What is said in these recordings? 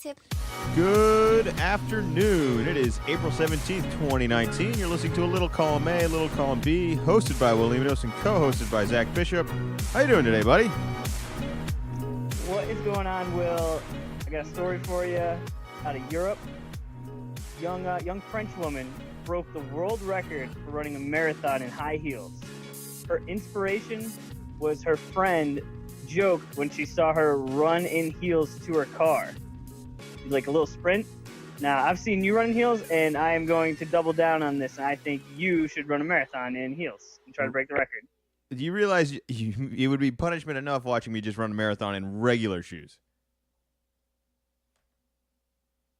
tip. Good afternoon. It is April 17th, 2019. You're listening to a Little Column A, Little Column B, hosted by Will Limitos and co-hosted by Zach Bishop. How you doing today, buddy? What is going on, Will? I got a story for you out of Europe. Young French woman broke the world record for running a marathon in high heels. Her inspiration was her friend joked when she saw her run in heels to her car. Like a little sprint. Now, I've seen you run in heels, and I am going to double down on this, and I think you should run a marathon in heels and try to break the record. Do you realize it would be punishment enough watching me just run a marathon in regular shoes?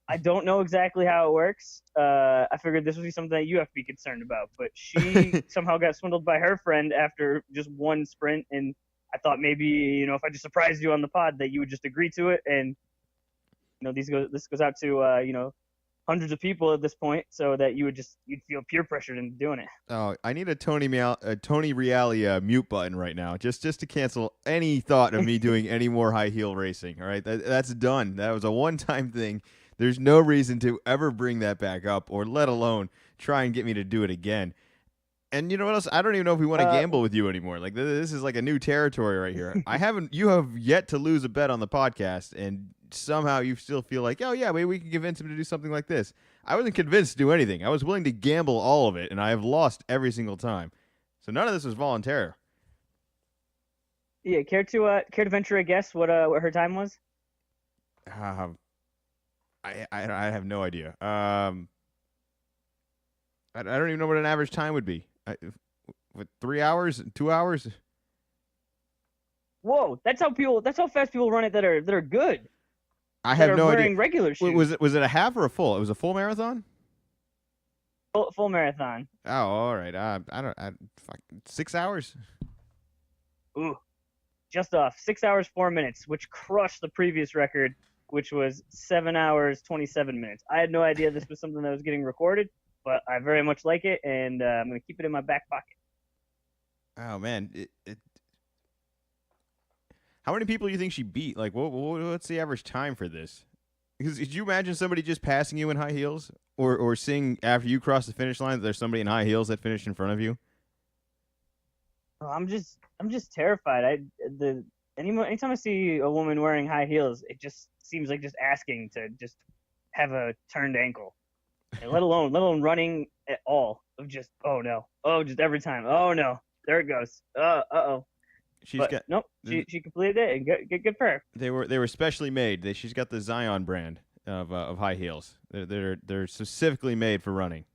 I don't know exactly how it works. I figured this would be something that you have to be concerned about, but she somehow got swindled by her friend after just one sprint, and I thought maybe, if I just surprised you on the pod that you would just agree to it, and this goes out to hundreds of people at this point, so that you'd feel peer pressured into doing it. Oh, I need a Tony Reale mute button right now, just to cancel any thought of me doing any more high heel racing. All right, that's done. That was a one-time thing. There's no reason to ever bring that back up, or let alone try and get me to do it again. And you know what else? I don't even know if we want to gamble with you anymore. Like, this is like a new territory right here. You have yet to lose a bet on the podcast, and somehow you still feel like, oh yeah, maybe we can convince him to do something like this. I wasn't convinced to do anything. I was willing to gamble all of it, and I have lost every single time. So none of this was voluntary. Yeah, care to venture a guess what her time was? I have no idea. I don't even know what an average time would be. 3 hours, 2 hours? Whoa, that's how fast people run it that are good. I have no idea. Wearing regular shoes. Was it a half or a full? It was a full marathon? Full marathon. Oh, all right. 6 hours? Ooh, just off. 6 hours, 4 minutes, which crushed the previous record, which was 7 hours, 27 minutes. I had no idea this was something that was getting recorded, but I very much like it, and I'm going to keep it in my back pocket. Oh, man. How many people do you think she beat? Like, what's the average time for this? Because could you imagine somebody just passing you in high heels? Or seeing after you cross the finish line that there's somebody in high heels that finished in front of you? Oh, I'm just terrified. Anytime I see a woman wearing high heels, it just seems like just asking to just have a turned ankle. And let alone running at all. Of just, oh no. Oh, just every time. Oh no. There it goes. Uh-oh. She completed it, and good for her. They were specially made. She's got the Zion brand of high heels. They're specifically made for running.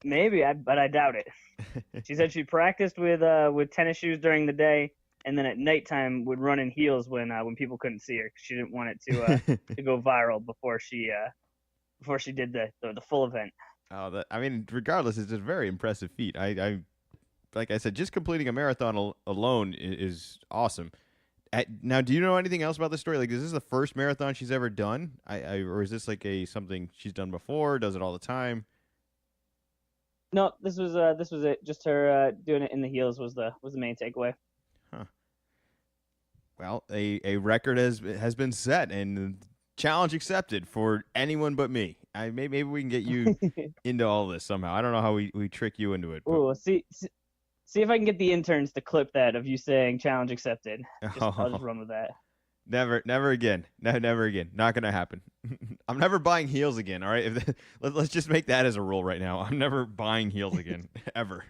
Maybe, but I doubt it. She said she practiced with tennis shoes during the day, and then at nighttime would run in heels when people couldn't see her. She didn't want it to go viral before she did the full event. Oh, regardless, it's a very impressive feat. I like I said, just completing a marathon alone is awesome. Now, do you know anything else about this story? Like, is this the first marathon she's ever done? Or is this like something she's done before? Does it all the time? No, this was it. Just her doing it in the heels was the main takeaway. Huh. Well, a record has been set and challenge accepted for anyone but me. Maybe we can get you into all this somehow. I don't know how we trick you into it. Oh, see if I can get the interns to clip that of you saying challenge accepted. I'll just run with that. Never again. Never again. Not gonna happen. I'm never buying heels again. All right, let's just make that as a rule right now. I'm never buying heels again ever.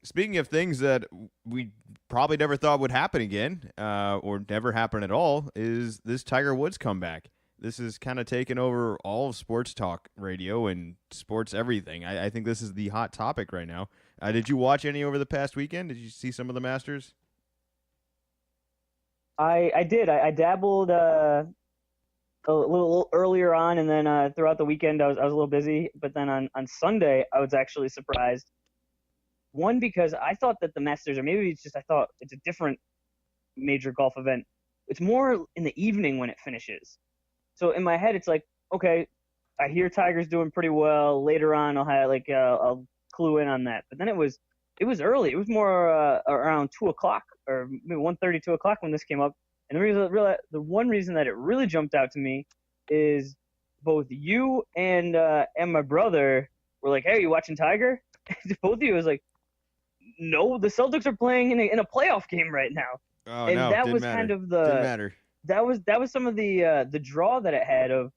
Speaking of things that we probably never thought would happen again, or never happen at all, is this Tiger Woods comeback. This is kind of taken over all of sports talk radio and sports everything. I think this is the hot topic right now. Did you watch any over the past weekend? Did you see some of the Masters? I did. I dabbled a little earlier on, and then throughout the weekend I was a little busy. But then on Sunday I was actually surprised. One, because I thought that the Masters, or maybe it's just I thought it's a different major golf event. It's more in the evening when it finishes. So in my head, it's like, okay, I hear Tiger's doing pretty well. Later on, I'll clue in on that. But then it was early. It was more around 2 o'clock or maybe 1:30, 2 o'clock when this came up. And the one reason that it really jumped out to me is both you and my brother were like, "Hey, are you watching Tiger?" Both of you was like, "No, the Celtics are playing in a playoff game right now." Oh And no, that didn't was matter. kind of Didn't matter. that was some of the draw that it had of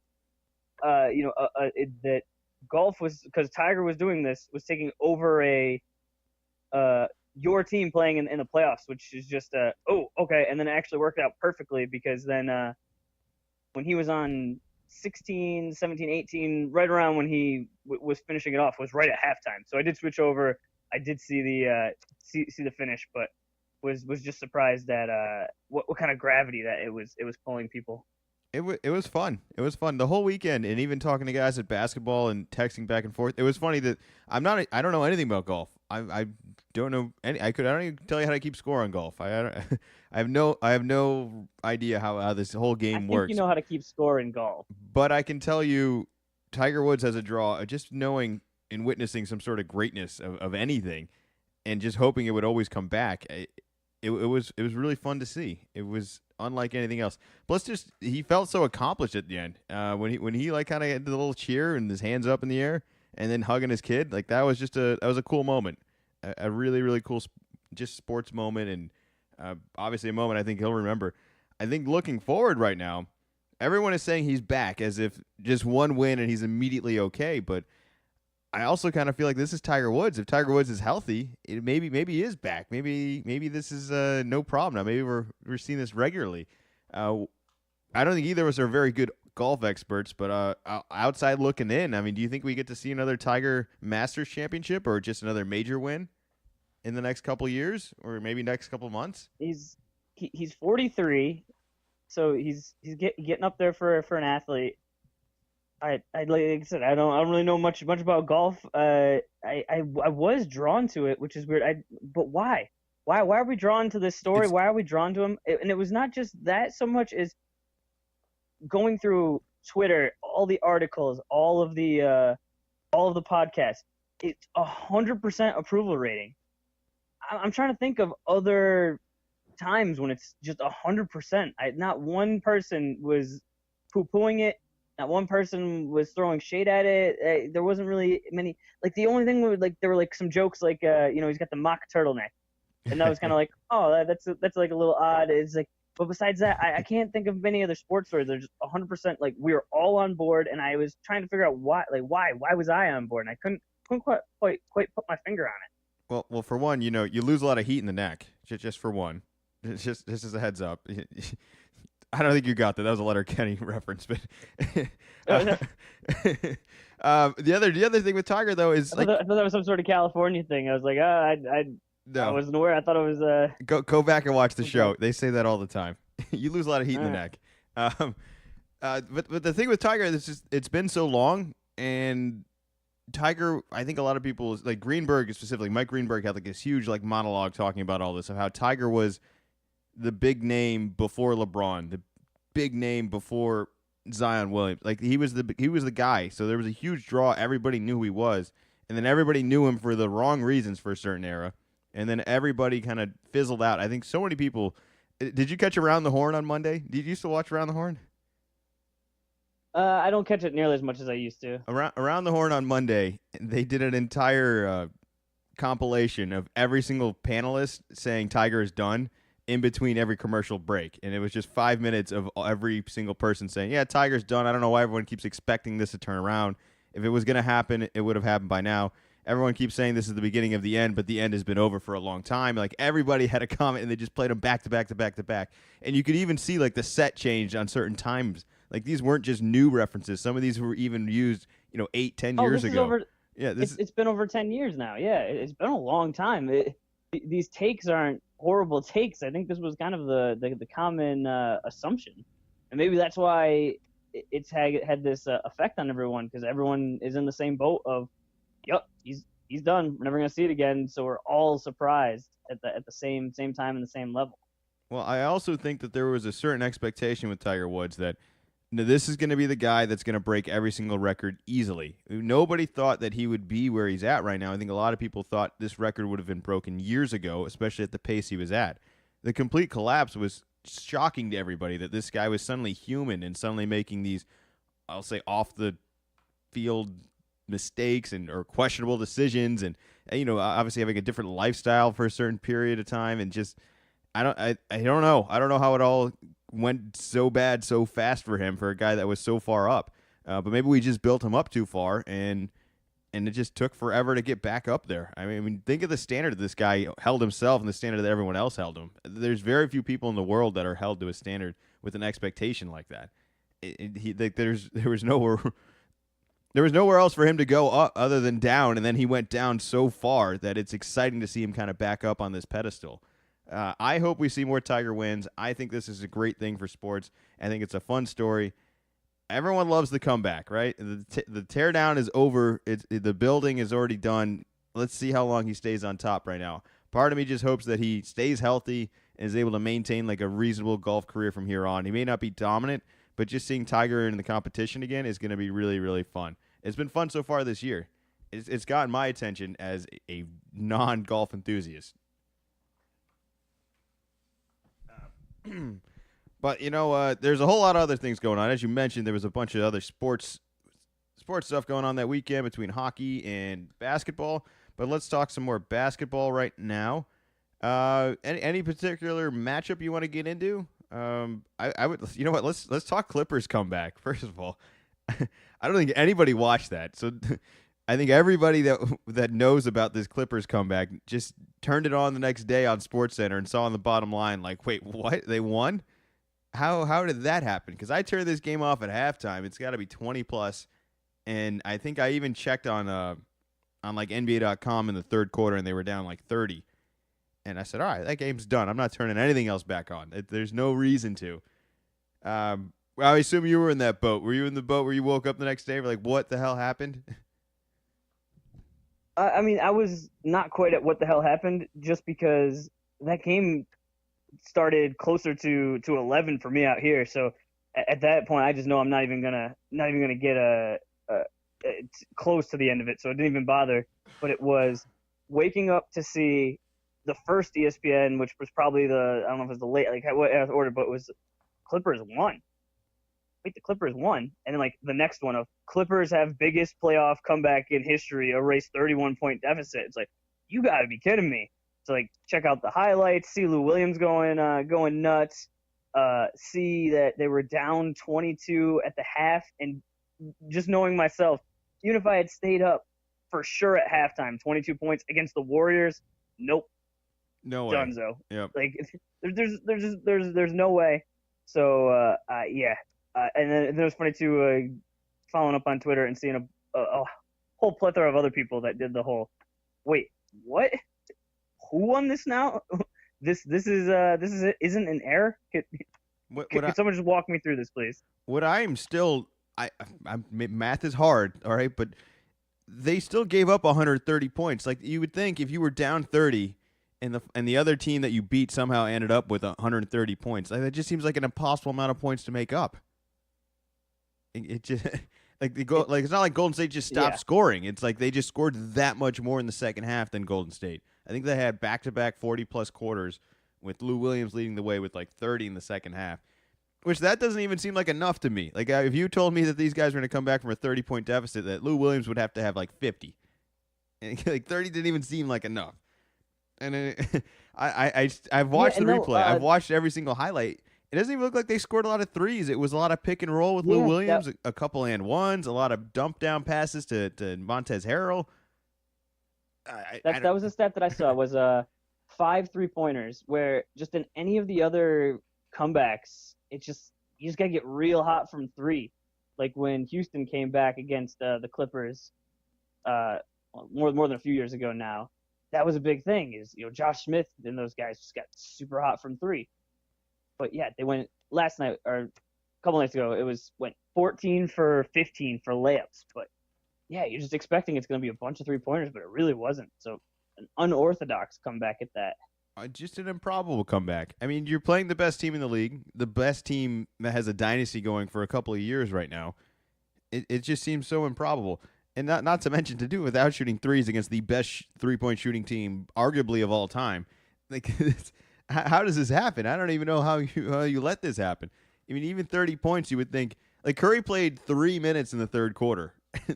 that golf was, because Tiger was doing this, was taking over a your team playing in the playoffs, which is just oh, okay. And then it actually worked out perfectly, because then when he was on 16, 17, 18, right around when he was finishing it off, was right at halftime. So I did switch over. I did see the see the finish, but was just surprised at what kind of gravity that it was pulling people. It was fun. It was fun the whole weekend, and even talking to guys at basketball and texting back and forth. It was funny that I don't know anything about golf. I don't know any. I don't even tell you how to keep score on golf. I don't, I have no idea how this whole I game think works. you know how to keep score in golf. But I can tell you, Tiger Woods has a draw. Just knowing and witnessing some sort of greatness of anything, and just hoping it would always come back. It was really fun to see. It was unlike anything else. Plus, just he felt so accomplished at the end when he like kind of did the little cheer and his hands up in the air and then hugging his kid. Like that was just a cool moment, a really really cool just sports moment, and obviously a moment I think he'll remember. I think looking forward right now, everyone is saying he's back as if just one win and he's immediately okay, but I also kind of feel like this is Tiger Woods. If Tiger Woods is healthy, maybe he is back. Maybe this is no problem now. Maybe we're seeing this regularly. I don't think either of us are very good golf experts, but outside looking in, I mean, do you think we get to see another Tiger Masters Championship or just another major win in the next couple years or maybe next couple months? He's 43, so he's getting up there for an athlete. I like I said, I don't really know much about golf. I was drawn to it, which is weird. But why? Why are we drawn to this story? It's Why are we drawn to him? And it was not just that so much as going through Twitter, all the articles, all of the podcasts. It's 100% approval rating. I'm trying to think of other times when it's just 100%. Not one person was poo-pooing it. Not one person was throwing shade at it. There wasn't really many. Like the only thing was like there were like some jokes like he's got the mock turtleneck, and that was kind of like, oh, that's like a little odd. It's like, but besides that, I can't think of any other sports stories. They're just 100% like we were all on board, and I was trying to figure out why was I on board, and I couldn't quite put my finger on it. well, for one, you lose a lot of heat in the neck, just for one. It's just as a heads up. I don't think you got that. That was a Letterkenny reference, but the other thing with Tiger though is I thought that was some sort of California thing. I was like, I no. wasn't aware. I thought it was Go back and watch the Okay. show. They say that all the time. You lose a lot of heat in the neck. But the thing with Tiger is just it's been so long, and Tiger, I think a lot of people like Greenberg specifically. Mike Greenberg had like this huge like monologue talking about all this of how Tiger was the big name before LeBron, the big name before Zion Williams. Like he was the guy. So there was a huge draw. Everybody knew who he was, and then everybody knew him for the wrong reasons for a certain era, and then everybody kind of fizzled out. I think so many people. Did you catch Around the Horn on Monday? Did you used to watch Around the Horn? I don't catch it nearly as much as I used to. Around the Horn on Monday, they did an entire compilation of every single panelist saying Tiger is done in between every commercial break. And it was just 5 minutes of every single person saying, yeah, Tiger's done. I don't know why everyone keeps expecting this to turn around. If it was going to happen, it would have happened by now. Everyone keeps saying this is the beginning of the end, but the end has been over for a long time. Like everybody had a comment, and they just played them back to back to back to back. And you could even see like the set changed on certain times. Like these weren't just new references. Some of these were even used, 8, 10 years this ago. Is over, Yeah, it's been over 10 years now. Yeah, it's been a long time. These takes aren't horrible takes. I think this was kind of the common assumption, and maybe that's why it's had this effect on everyone, because everyone is in the same boat of, yep, he's done. We're never gonna see it again. So we're all surprised at the same time and the same level. Well, I also think that there was a certain expectation with Tiger Woods that this is going to be the guy that's going to break every single record easily. Nobody thought that he would be where he's at right now. I think a lot of people thought this record would have been broken years ago, especially at the pace he was at. The complete collapse was shocking to everybody that this guy was suddenly human and suddenly making these, I'll say, off the field mistakes and or questionable decisions, and obviously having a different lifestyle for a certain period of time, and just I don't know how it all went so bad so fast for him, for a guy that was so far up. But maybe we just built him up too far, and it just took forever to get back up there. I mean, think of the standard that this guy held himself and the standard that everyone else held him. There's very few people in the world that are held to a standard with an expectation like that. There was nowhere else for him to go up other than down, and then he went down so far that it's exciting to see him kind of back up on this pedestal. I hope we see more Tiger wins. I think this is a great thing for sports. I think it's a fun story. Everyone loves the comeback, right? The teardown is over. The building is already done. Let's see how long he stays on top right now. Part of me just hopes that he stays healthy and is able to maintain like a reasonable golf career from here on. He may not be dominant, but just seeing Tiger in the competition again is going to be really, really fun. It's been fun so far this year. It's gotten my attention as a non-golf enthusiast. But there's a whole lot of other things going on. As you mentioned, there was a bunch of other sports stuff going on that weekend between hockey and basketball. But let's talk some more basketball right now. Any particular matchup you want to get into? I would. You know what? Let's talk Clippers comeback first of all. I don't think anybody watched that, so I think everybody that knows about this Clippers comeback just turned it on the next day on SportsCenter and saw on the bottom line like, wait, what? They won? How did that happen? Because I turned this game off at halftime. It's got to be 20 plus, and I think I even checked on like NBA.com in the third quarter, and they were down like 30. And I said, all right, that game's done. I'm not turning anything else back on. There's no reason to. Well, I assume you were in that boat. Were you in the boat where you woke up the next day and were like, what the hell happened? I mean, I was not quite at what the hell happened, just because that game started closer to 11 for me out here. So at that point, I just know I'm not even gonna get close to the end of it. So it didn't even bother. But it was waking up to see the first ESPN, which was probably I don't know if it was the late, like what order, but it was Clippers won. Wait, the Clippers won, and then like the next one of Clippers have biggest playoff comeback in history, erase 31-point deficit. It's like, you got to be kidding me. So like, check out the highlights, see Lou Williams going nuts, see that they were down 22 at the half, and just knowing myself, even if I had stayed up for sure at halftime, 22 points against the Warriors, nope, no way, Dunzo. Yep. Like there's no way. So yeah, and then it was funny too, following up on Twitter and seeing a whole plethora of other people that did the whole, wait, what? Who won this now? This isn't an error. Could someone just walk me through this, please? What I'm still, math is hard, all right, but they still gave up 130 points. Like you would think, if you were down 30, and the other team that you beat somehow ended up with 130 points, like, that just seems like an impossible amount of points to make up. It just it's not like Golden State just stopped scoring. It's like they just scored that much more in the second half than Golden State. I think they had back-to-back 40-plus quarters with Lou Williams leading the way with like 30 in the second half, which that doesn't even seem like enough to me. Like if you told me that these guys were going to come back from a 30-point deficit, that Lou Williams would have to have like 50. And like 30 didn't even seem like enough. And I've watched the replay. I've watched every single highlight. It doesn't even look like they scored a lot of threes. It was a lot of pick and roll with Lou Williams, a couple and ones, a lot of dump down passes to Montrezl Harrell. That was a stat that I saw, was 5 3-pointers, where just in any of the other comebacks, you just gotta get real hot from three. Like when Houston came back against the Clippers, more than a few years ago now, that was a big thing. Is Josh Smith and those guys just got super hot from three. But yeah, they went last night or a couple nights ago. It went 14 for 15 for layups, but. Yeah, you're just expecting it's going to be a bunch of 3-pointers, but it really wasn't. So an unorthodox comeback at that. Just an improbable comeback. I mean, you're playing the best team in the league, the best team that has a dynasty going for a couple of years right now. It just seems so improbable. And not to mention, to do it without shooting threes against the best 3-point shooting team, arguably of all time. Like how does this happen? I don't even know how you let this happen. I mean, even 30 points, you would think. Like Curry played 3 minutes in the third quarter.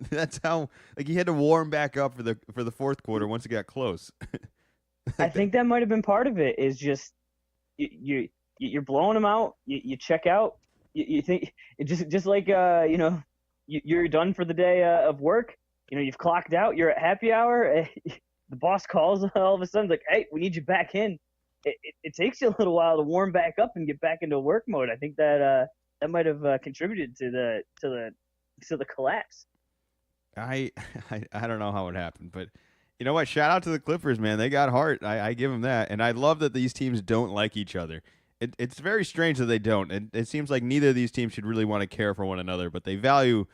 That's how like he had to warm back up for the fourth quarter once it got close. I Like that. think that might have been part of it. Is just you're blowing them out. You check out. You think just like you're done for the day of work. You've clocked out. You're at happy hour. The boss calls all of a sudden like, hey, we need you back in. It takes you a little while to warm back up and get back into work mode. I think that might have contributed to the collapse. I, I don't know how it happened, but you know what? Shout out to the Clippers, man. They got heart. I give them that, and I love that these teams don't like each other. It's very strange that they don't. It seems like neither of these teams should really want to care for one another, but they value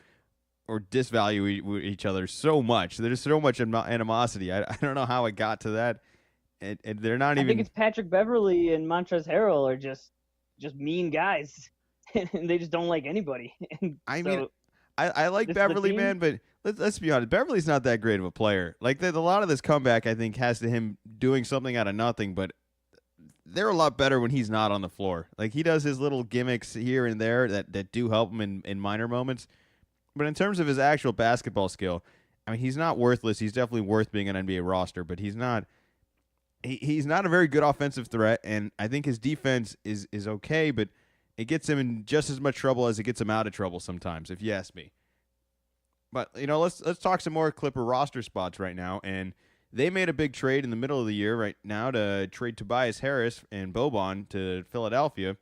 or disvalue each other so much. There's so much animosity. I don't know how it got to that. And they're not I think even. it's Patrick Beverly and Montrezl Harrell are just mean guys, and they just don't like anybody. And I mean, so I like this is the Beverly, team. man, but let's be honest. Beverly's not that great of a player. Like a lot of this comeback, I think, has to him doing something out of nothing. But they're a lot better when he's not on the floor. Like he does his little gimmicks here and there that do help him in minor moments. But in terms of his actual basketball skill, I mean, he's not worthless. He's definitely worth being an NBA roster, but he's not. He's not a very good offensive threat, and I think his defense is okay, but it gets him in just as much trouble as it gets him out of trouble sometimes, if you ask me. But let's talk some more Clipper roster spots right now, and they made a big trade in the middle of the year right now to trade Tobias Harris and Boban to Philadelphia,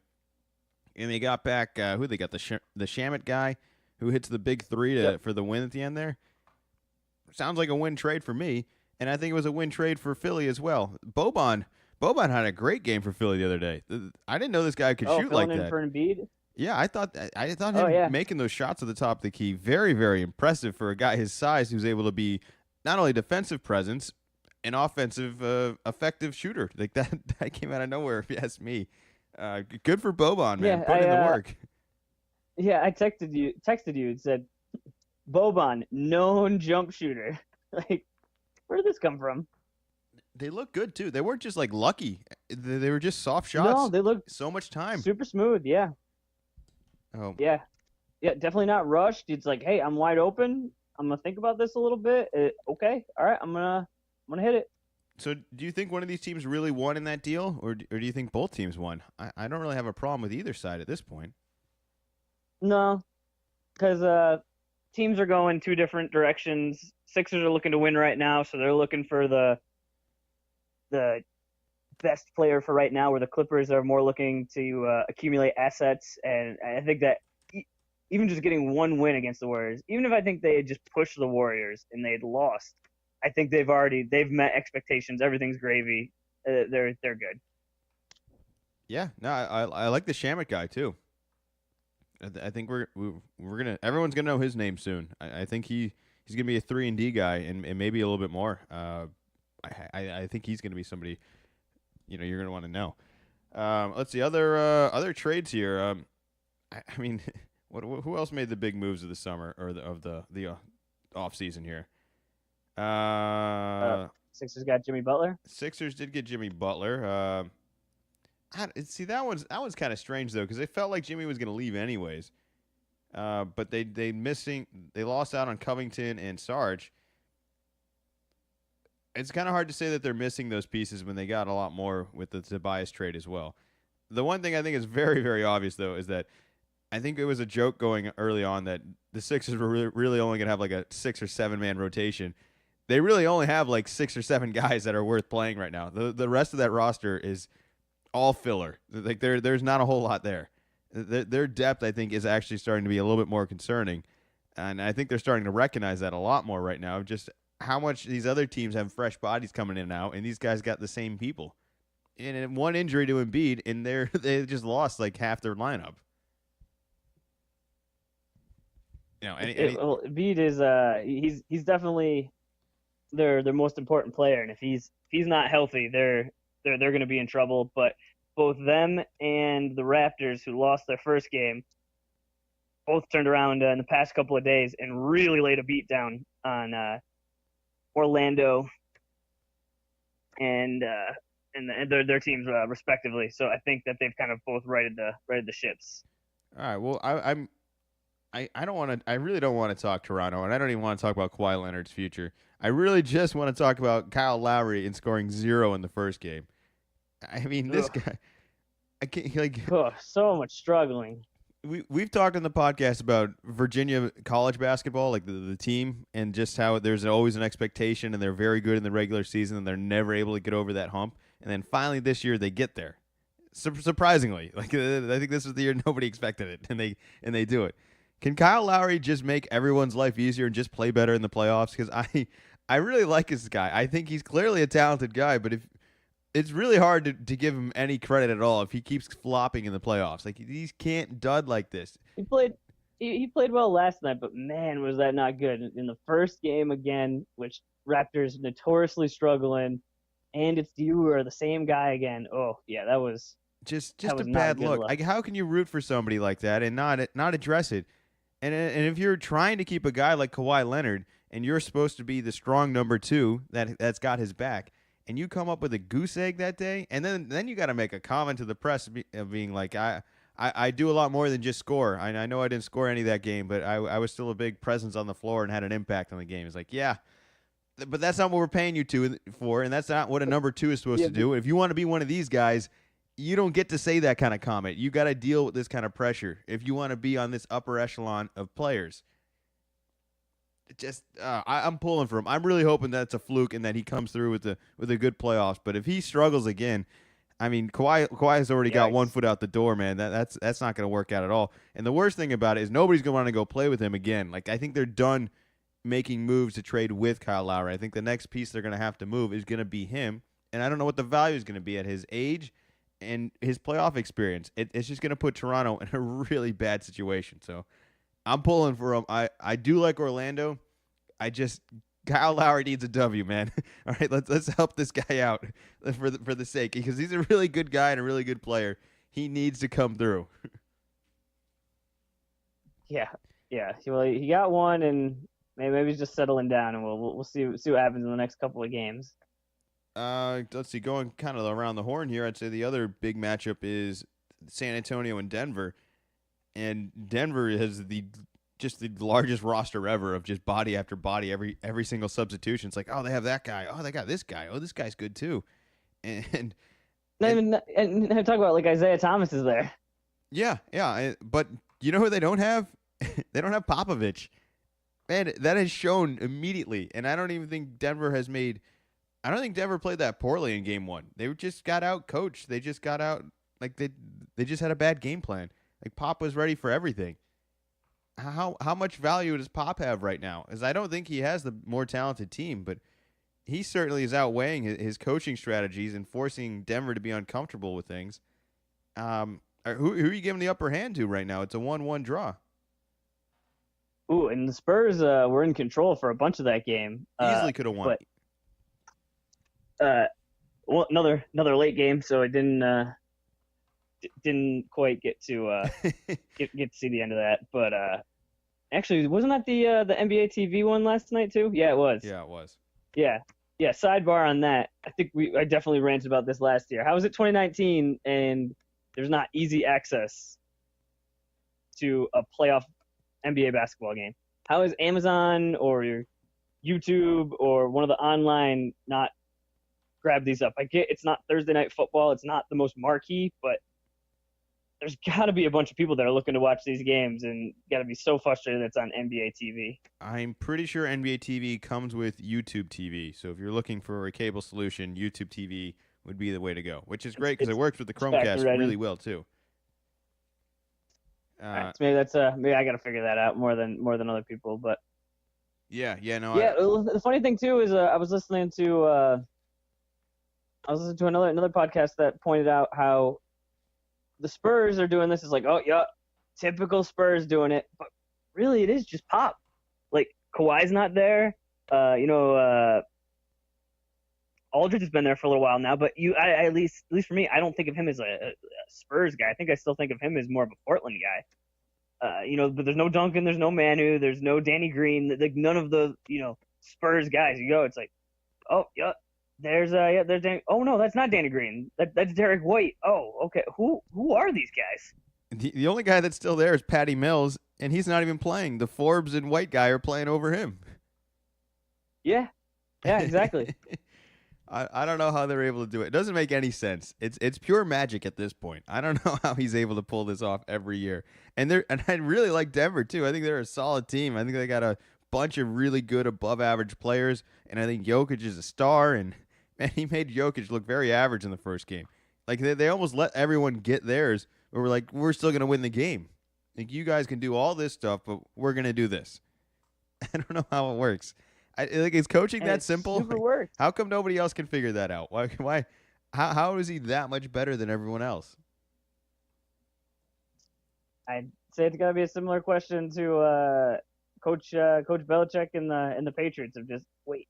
and they got back who they got the Shamet guy who hits the big three for the win at the end there. Sounds like a win trade for me. And I think it was a win trade for Philly as well. Boban had a great game for Philly the other day. I didn't know this guy could shoot like filling in that. for Embiid. Yeah, I thought him Oh yeah, making those shots at the top of the key very, very impressive for a guy his size who's able to be not only defensive presence, an offensive effective shooter. Like that came out of nowhere if you ask me. Good for Boban, man. yeah. Put in the work. Yeah, I texted you and said, Boban, known jump shooter. Like, where did this come from? They look good too. They weren't just like lucky. They were just soft shots. No, they look So much time. super smooth. Yeah, Oh, yeah, yeah. Definitely not rushed. It's like, hey, I'm wide open. I'm gonna think about this a little bit. Okay, all right. I'm gonna hit it. so do you think one of these teams really won in that deal, or do you think both teams won? I don't really have a problem with either side at this point. No, because teams are going two different directions. Sixers are looking to win right now, so they're looking for the best player for right now, where the Clippers are more looking to accumulate assets. And I think that even just getting one win against the Warriors, even if I think they had just pushed the Warriors and they had lost, I think they've met expectations. Everything's gravy. They're good. Yeah, no, I like the Shamit guy too. I think we're gonna everyone's gonna know his name soon. I think he's gonna be a 3-and-D guy and maybe a little bit more. I think he's gonna be somebody you're gonna want to know. Let's see other trades here. I mean, who else made the big moves of the summer or the off season here? Sixers got Jimmy Butler. Sixers did get Jimmy Butler. See that one's kind of strange though because they felt like Jimmy was going to leave anyways. But they lost out on Covington and Sarge. It's kind of hard to say that they're missing those pieces when they got a lot more with the Tobias trade as well. The one thing I think is very, very obvious though is that I think it was a joke going early on that the Sixers were really only going to have like a 6 or 7 man rotation. They really only have like 6 or 7 guys that are worth playing right now. The rest of that roster is all filler. Like there's not a whole lot there. Their depth, I think, is actually starting to be a little bit more concerning, and I think they're starting to recognize that a lot more right now. Just how much these other teams have fresh bodies coming in and out, and these guys got the same people. And one injury to Embiid, and they just lost like half their lineup. Well, Embiid is he's definitely their most important player, and if he's not healthy, they're going to be in trouble. But both them and the Raptors, who lost their first game, both turned around in the past couple of days and really laid a beat down on Orlando. And and their teams respectively. So I think that they've kind of both righted the ships. All right. Well, I don't want to. I really don't want to talk Toronto, and I don't even want to talk about Kawhi Leonard's future. I really just want to talk about Kyle Lowry and scoring 0 in the first game. I mean, this guy. I can't like. Oh, so much struggling. We've talked on the podcast about Virginia college basketball, like the team, and just how there's always an expectation, and they're very good in the regular season, and they're never able to get over that hump. And then finally this year they get there, surprisingly. Like I think this was the year nobody expected it, and they do it. Can Kyle Lowry just make everyone's life easier and just play better in the playoffs? Because I really like this guy. I think he's clearly a talented guy, but if it's really hard to give him any credit at all if he keeps flopping in the playoffs. Like he can't dud like this. He played well last night, but man, was that not good in the first game again, which Raptors notoriously struggling, and it's you or the same guy again. Oh yeah, that was just a bad look. Like how can you root for somebody like that and not address it? And if you're trying to keep a guy like Kawhi Leonard and you're supposed to be the strong number 2 that's got his back, and you come up with a goose egg that day, and then you got to make a comment to the press of being like, I do a lot more than just score. I know I didn't score any of that game, but I was still a big presence on the floor and had an impact on the game. It's like, yeah, but that's not what we're paying you for, and that's not what a number 2 is supposed to do. If you want to be one of these guys, you don't get to say that kind of comment. You got to deal with this kind of pressure if you want to be on this upper echelon of players. I'm pulling for him. I'm really hoping that's a fluke and that he comes through with a good playoffs. But if he struggles again, I mean, Kawhi has already got one foot out the door, man. That's not going to work out at all. And the worst thing about it is nobody's going to want to go play with him again. Like I think they're done making moves to trade with Kyle Lowry. I think the next piece they're going to have to move is going to be him. And I don't know what the value is going to be at his age and his playoff experience. It's just going to put Toronto in a really bad situation. So I'm pulling for him. I do like Orlando. Kyle Lowry needs a W, man. All right, let's help this guy out for the sake, because he's a really good guy and a really good player. He needs to come through. Yeah. Well, he got one, and maybe he's just settling down, and we'll see what happens in the next couple of games. Let's see. Going kind of around the horn here, I'd say the other big matchup is San Antonio and Denver. And Denver has the largest roster ever of just body after body, every single substitution. It's like, oh, they have that guy. Oh, they got this guy. Oh, this guy's good too. And talk about like Isaiah Thomas is there. Yeah. But you know who they don't have? They don't have Popovich. Man, that has shown immediately. And I don't even think Denver played that poorly in game 1. They just got out coached. They just got out like they just had a bad game plan. Like Pop was ready for everything. How much value does Pop have right now? Because I don't think he has the more talented team, but he certainly is outweighing his coaching strategies and forcing Denver to be uncomfortable with things. Who are you giving the upper hand to right now? It's a 1-1 draw. Ooh, and the Spurs were in control for a bunch of that game. Easily could have won. But, well, another late game, so it didn't quite get to get to see the end of that. But actually, wasn't that the NBA TV one last night too? Yeah, it was. Yeah, it was. Yeah. Sidebar on that. I think I definitely ranted about this last year. How was it 2019 and there's not easy access to a playoff NBA basketball game? How is Amazon or your YouTube or one of the online not grab these up? I get it's not Thursday night football. It's not the most marquee, but there's got to be a bunch of people that are looking to watch these games and got to be so frustrated that it's on NBA TV. I'm pretty sure NBA TV comes with YouTube TV. So if you're looking for a cable solution, YouTube TV would be the way to go, which is great because it works with the Chromecast really well too. Right, so maybe I got to figure that out more than other people, but yeah. The funny thing too is I was listening to another podcast that pointed out how the Spurs are doing this. Is like, oh yeah, typical Spurs doing it, but really it is just Pop. Like Kawhi's not there. Aldridge has been there for a little while now, but at least for me, I don't think of him as a Spurs guy. I think I still think of him as more of a Portland guy. But there's no Duncan, there's no Manu, there's no Danny Green, like none of the Spurs guys. It's like, oh yeah, there's Dan. Oh no, that's not Danny Green. That's Derek White. Oh, okay. Who are these guys? The only guy that's still there is Patty Mills, and he's not even playing. The Forbes and White guy are playing over him. Yeah, yeah, exactly. I don't know how they're able to do it. It doesn't make any sense. It's pure magic at this point. I don't know how he's able to pull this off every year. And I really like Denver too. I think they're a solid team. I think they got a bunch of really good above average players, and I think Jokic is a star. And man, he made Jokic look very average in the first game. Like they almost let everyone get theirs, but we're like, we're still gonna win the game. Like you guys can do all this stuff, but we're gonna do this. I don't know how it works. Like, is coaching And that it simple? super works. How come nobody else can figure that out? Why? Why? How is he that much better than everyone else? I'd say it's got to be a similar question to Coach Belichick in the Patriots of just wait,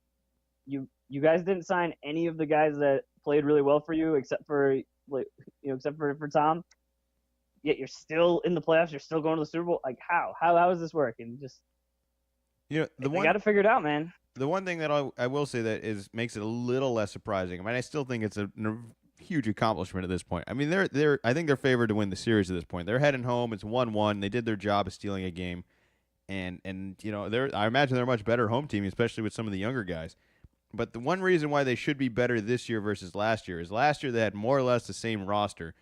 you guys didn't sign any of the guys that played really well for you except for like except for Tom. Yet you're still in the playoffs. You're still going to the Super Bowl. Like how is this working? Just they got to figure it out, man. The one thing that I will say that makes it a little less surprising. I mean, I still think it's a huge accomplishment at this point. I mean, I think they're favored to win the series at this point. They're heading home. It's 1-1. They did their job of stealing a game, and I imagine they're a much better home team, especially with some of the younger guys. But the one reason why they should be better this year versus last year is last year they had more or less the same roster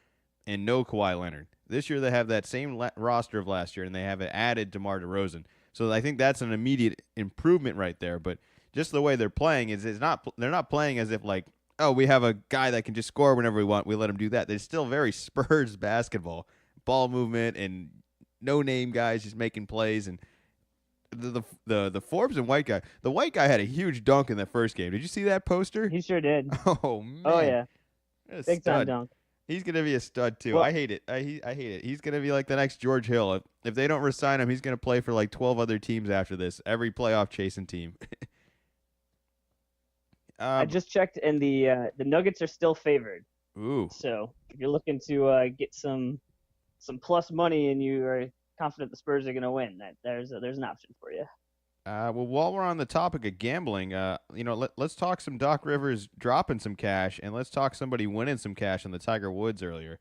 and no Kawhi Leonard. This year they have that same roster of last year, and they have added DeMar DeRozan. So I think that's an immediate improvement right there. But just the way they're playing they're not playing as if like, oh, we have a guy that can just score whenever we want. We let him do that. They're still very Spurs basketball, ball movement and no name guys just making plays. And the Forbes and White guy, the White guy had a huge dunk in the first game. Did you see that poster? He sure did. Oh man. Oh yeah, big Stud. time dunk. He's gonna be a stud too. Well, I hate it. I hate it. He's gonna be like the next George Hill. If they don't resign him, he's gonna play for like 12 other teams after this. Every playoff chasing team. I just checked, and the Nuggets are still favored. Ooh. So if you're looking to get some plus money and you are confident the Spurs are going to win, there's an option for you. Well, while we're on the topic of gambling, let's talk some Doc Rivers dropping some cash, and let's talk somebody winning some cash on the Tiger Woods earlier.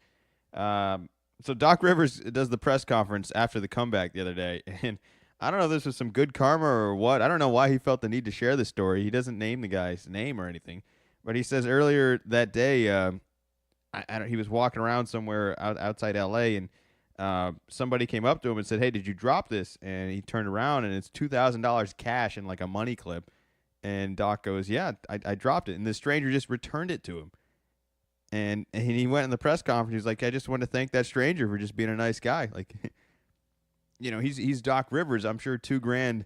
So Doc Rivers does the press conference after the comeback the other day, and I don't know if this was some good karma or what. I don't know why he felt the need to share the story. He doesn't name the guy's name or anything, but he says earlier that day, he was walking around somewhere outside L.A. and somebody came up to him and said, "Hey, did you drop this?" And he turned around and it's $2,000 cash in like a money clip. And Doc goes, "Yeah, I dropped it." And the stranger just returned it to him. And he went in the press conference. He's like, "I just want to thank that stranger for just being a nice guy." Like, he's Doc Rivers. I'm sure $2,000,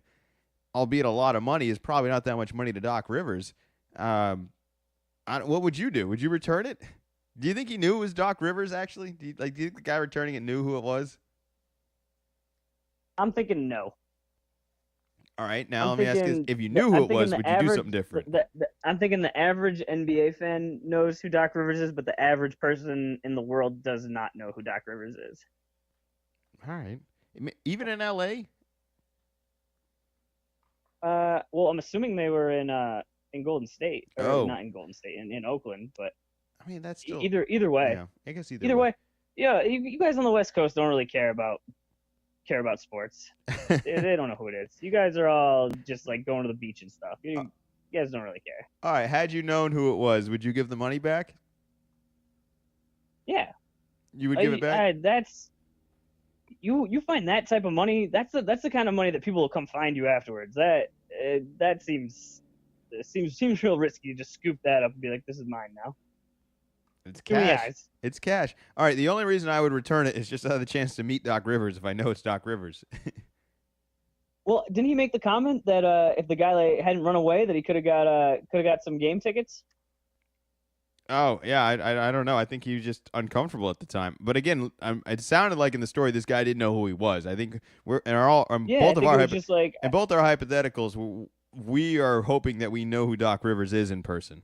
albeit a lot of money, is probably not that much money to Doc Rivers. What would you do? Would you return it? Do you think he knew it was Doc Rivers, actually? Do you think the guy returning it knew who it was? I'm thinking no. All right, now let me ask you, if you knew who it was, would you do something different? I'm thinking the average NBA fan knows who Doc Rivers is, but the average person in the world does not know who Doc Rivers is. All right. Even in L.A.? Well, I'm assuming they were in Golden State. Or not in Golden State, in Oakland, but I mean, that's still... Either way. Yeah, I guess either way. Yeah, you guys on the West Coast don't really care about sports. They don't know who it is. You guys are all just like going to the beach and stuff. You guys don't really care. All right, had you known who it was, would you give the money back? Yeah. You would give it back? That's... You find that type of money, that's the kind of money that people will come find you afterwards. That seems real risky. Just scoop that up and be like, "This is mine now." It's cash. It's cash. All right, the only reason I would return it is just to have the chance to meet Doc Rivers if I know it's Doc Rivers. Well, didn't he make the comment that if the guy hadn't run away, that he could have got some game tickets? Oh, yeah, I don't know. I think he was just uncomfortable at the time. But again, it sounded like in the story this guy didn't know who he was. I think both our hypotheticals, we are hoping that we know who Doc Rivers is in person.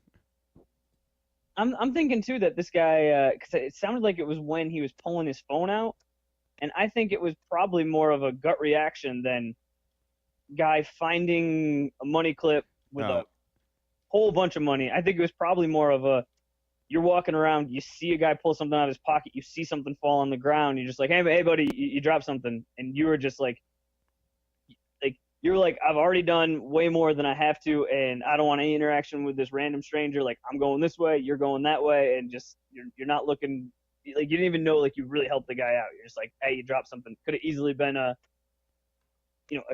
I'm thinking too that this guy, because it sounded like it was when he was pulling his phone out, and I think it was probably more of a gut reaction than guy finding a money clip with a whole bunch of money. I think it was probably more of a, you're walking around, you see a guy pull something out of his pocket, you see something fall on the ground, you're just like, hey buddy, you dropped something, and you were just like you're like, I've already done way more than I have to, and I don't want any interaction with this random stranger. Like, I'm going this way, you're going that way, and just you're not looking like you didn't even know like you really helped the guy out. You're just like, hey, you dropped something. Could have easily been a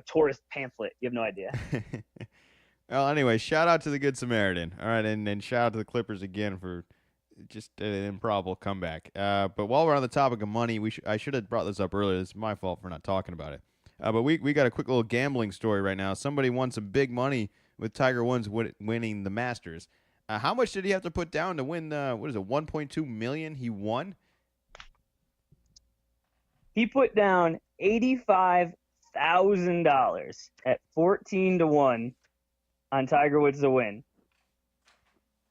tourist pamphlet. You have no idea. Well, anyway, shout out to the Good Samaritan. All right, and shout out to the Clippers again for just an improbable comeback. But while we're on the topic of money, I should have brought this up earlier. It's my fault for not talking about it. But we got a quick little gambling story right now. Somebody won some big money with Tiger Woods winning the Masters. How much did he have to put down to win? What is it? 1.2 million. He won. He put down $85,000 at 14-1 on Tiger Woods to win.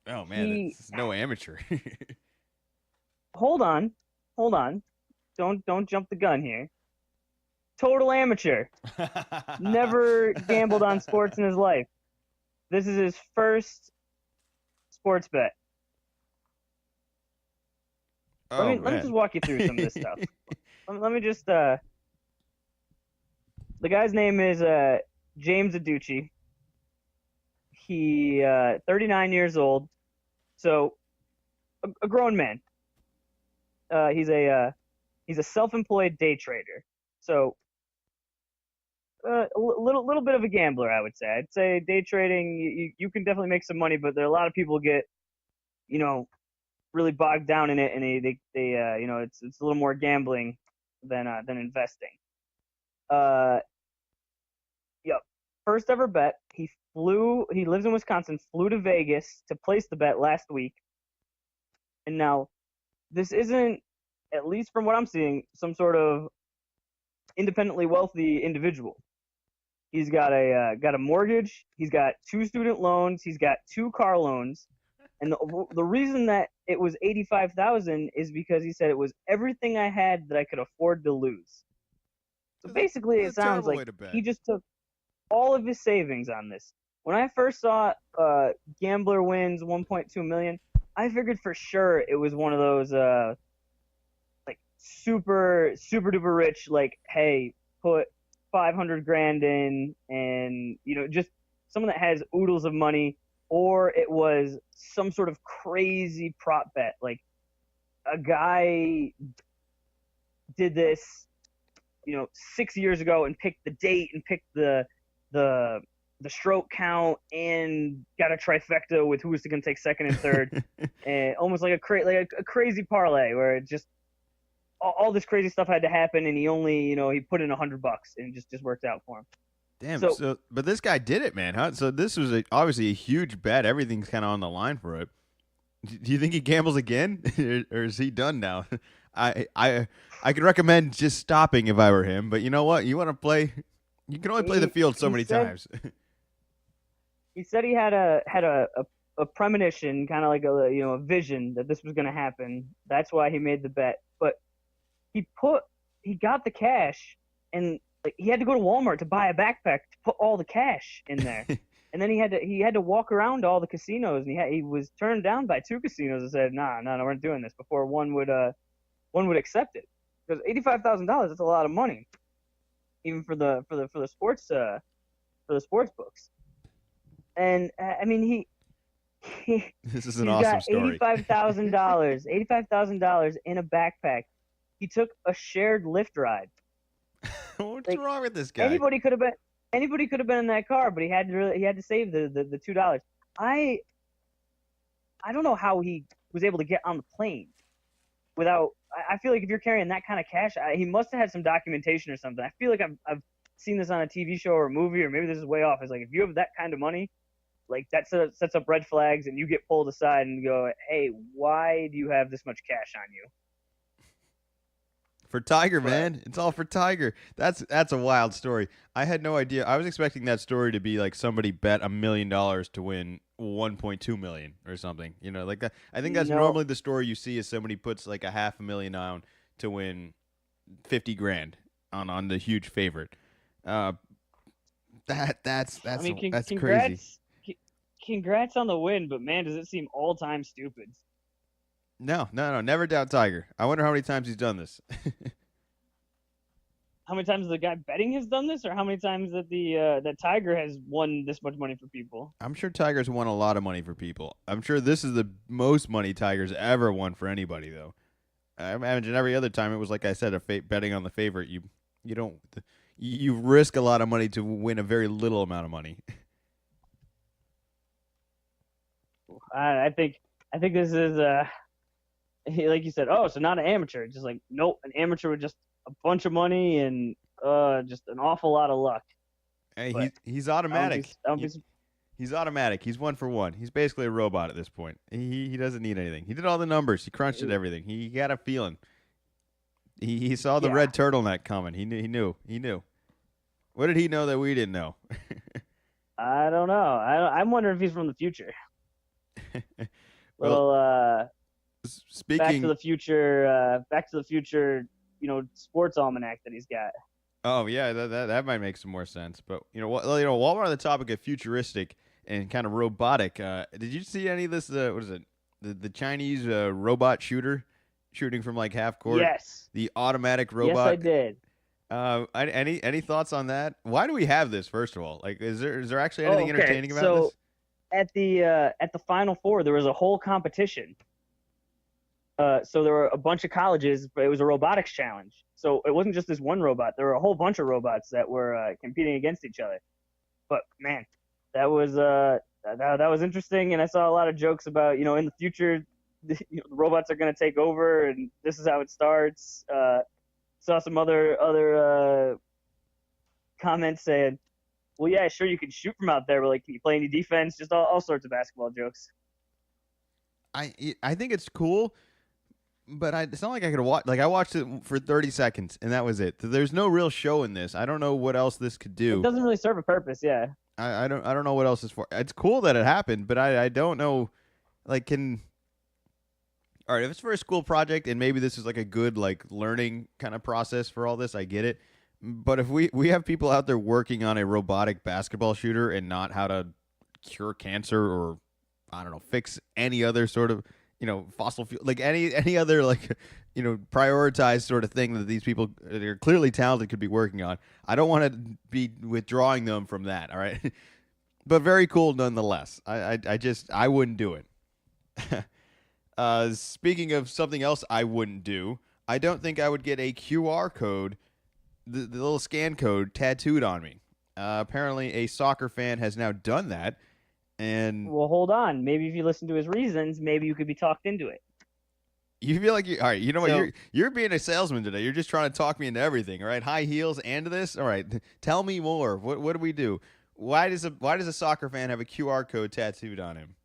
Oh man, this is no amateur. Hold on. Don't jump the gun here. Total amateur. Never gambled on sports in his life. This is his first sports bet. Let me just walk you through some of this stuff. Let me just the guy's name is James Adducci. He 39 years old. So a grown man. He's a self-employed day trader. So a little bit of a gambler, I would say. I'd say day trading, you can definitely make some money, but there are a lot of people get, really bogged down in it, and they it's a little more gambling than investing. Yep. First ever bet. He lives in Wisconsin, flew to Vegas to place the bet last week. And now this isn't, at least from what I'm seeing, some sort of independently wealthy individual. He's got a mortgage. He's got 2 student loans. He's got 2 car loans. And the reason that it was $85,000 is because he said it was everything I had that I could afford to lose. So basically, it sounds like he just took all of his savings on this. When I first saw gambler wins 1.2 million, I figured for sure it was one of those like super duper rich, like, hey, put 500 grand in, and just someone that has oodles of money, or it was some sort of crazy prop bet, like a guy did this 6 years ago and picked the date and picked the stroke count and got a trifecta with who was going to take second and third, and almost like a crazy parlay where it just all this crazy stuff had to happen, and he only he put in $100 and it just worked out for him. Damn. So but this guy did it, man. Huh? So this was obviously a huge bet. Everything's kind of on the line for it. Do you think he gambles again, or is he done now? I could recommend just stopping if I were him. But you know what? You want to play? You can only play the field so many times. He said he had a premonition, kind of like a vision that this was going to happen. That's why he made the bet. But he got the cash, and he had to go to Walmart to buy a backpack to put all the cash in there. And then he had to walk around to all the casinos, and he was turned down by 2 casinos and said, no, we're not doing this, before one would accept it. Because $85,000, that's a lot of money, even for the sports books. And I mean, this is an awesome story. $85,000 in a backpack. He took a shared Lyft ride. What's wrong with this guy? Anybody could have been in that car, but he had to save the $2. I don't know how he was able to get on the plane without. I feel like if you're carrying that kind of cash, he must have had some documentation or something. I feel like I've seen this on a TV show or a movie, or maybe this is way off. It's like, if you have that kind of money, like that sets up red flags, and you get pulled aside and go, hey, why do you have this much cash on you? For Tiger, man. It's all for Tiger. That's a wild story. I had no idea. I was expecting that story to be like somebody bet $1 million to win 1.2 million or something. Like that. I think that's normally the story you see, is somebody puts like a $500,000 down to win 50 grand on the huge favorite. That's crazy. congrats on the win, but man, does it seem all time stupid. No, never doubt Tiger. I wonder how many times he's done this. How many times the guy betting has done this, or how many times that that Tiger has won this much money for people? I'm sure Tiger's won a lot of money for people. I'm sure this is the most money Tiger's ever won for anybody, though. I imagine every other time it was, like I said, betting on the favorite. You don't you risk a lot of money to win a very little amount of money. I think this is like you said. Oh, so not an amateur. Just like nope, an amateur with just a bunch of money and just an awful lot of luck. Hey, he's automatic. I don't be He's automatic. He's 1-for-1. He's basically a robot at this point. He doesn't need anything. He did all the numbers. He crunched at everything. He got a feeling. He saw the red turtleneck coming. He knew. What did he know that we didn't know? I don't know. I'm wondering if he's from the future. Well, speaking Back to the Future, sports almanac that he's got. Oh yeah, that might make some more sense. But while we're on the topic of futuristic and kind of robotic, did you see any of this? What is it? The Chinese robot shooter shooting from like half court. Yes. The automatic robot. Yes, I did. Any thoughts on that? Why do we have this? First of all, like, is there actually anything entertaining about this? At the Final Four, there was a whole competition. So there were a bunch of colleges, but it was a robotics challenge. So it wasn't just this one robot. There were a whole bunch of robots that were competing against each other. But man, that was interesting, and I saw a lot of jokes about in the future, the robots are going to take over, and this is how it starts. Saw some other comments saying, "Well, yeah, sure, you can shoot from out there, but like, can you play any defense?" Just all sorts of basketball jokes. I think it's cool. But it's not like I could watch. Like, I watched it for 30 seconds, and that was it. There's no real show in this. I don't know what else this could do. It doesn't really serve a purpose, yeah. I don't know what else it's for. It's cool that it happened, but I don't know. Like, all right, if it's for a school project, and maybe this is like a good like learning kind of process for all this, I get it. But if we have people out there working on a robotic basketball shooter and not how to cure cancer or I don't know, fix any other sort of fossil fuel, like any other like prioritized sort of thing that these people that are clearly talented could be working on. I don't want to be withdrawing them from that. All right, but very cool nonetheless. I wouldn't do it. Speaking of something else I wouldn't do, I don't think I would get a QR code, the little scan code tattooed on me. Apparently, a soccer fan has now done that. And well, hold on. Maybe if you listen to his reasons, maybe you could be talked into it. You feel like all right. You know what? You're being a salesman today. You're just trying to talk me into everything. All right, high heels and this. All right, tell me more. What do we do? Why does a soccer fan have a QR code tattooed on him?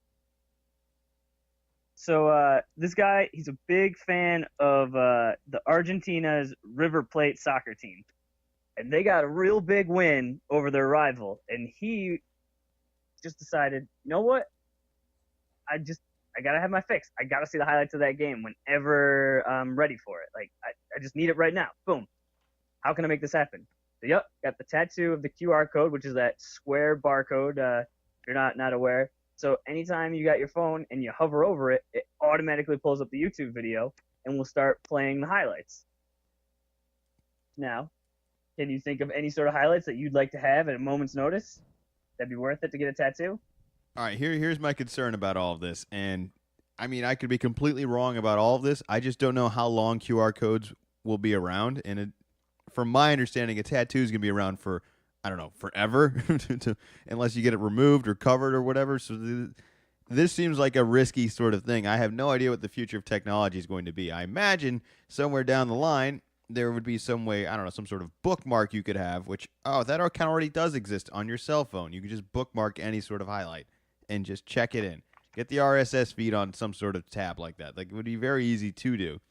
So this guy, he's a big fan of the Argentina's River Plate soccer team, and they got a real big win over their rival, and he just decided, you know what? I gotta have my fix. I gotta see the highlights of that game whenever I'm ready for it. Like I just need it right now. Boom. How can I make this happen? So, yep, got the tattoo of the QR code, which is that square barcode. If you're not aware. So anytime you got your phone and you hover over it, it automatically pulls up the YouTube video and will start playing the highlights. Now, can you think of any sort of highlights that you'd like to have at a moment's notice? That'd be worth it to get a tattoo? All right, here's my concern about all of this. And, I mean, I could be completely wrong about all of this. I just don't know how long QR codes will be around. And from my understanding, a tattoo is going to be around for, I don't know, forever, unless you get it removed or covered or whatever. So this seems like a risky sort of thing. I have no idea what the future of technology is going to be. I imagine somewhere down the line, there would be some way, I don't know, some sort of bookmark you could have, which, that kind of already does exist on your cell phone. You can just bookmark any sort of highlight and just check it in. Get the RSS feed on some sort of tab like that. Like, it would be very easy to do.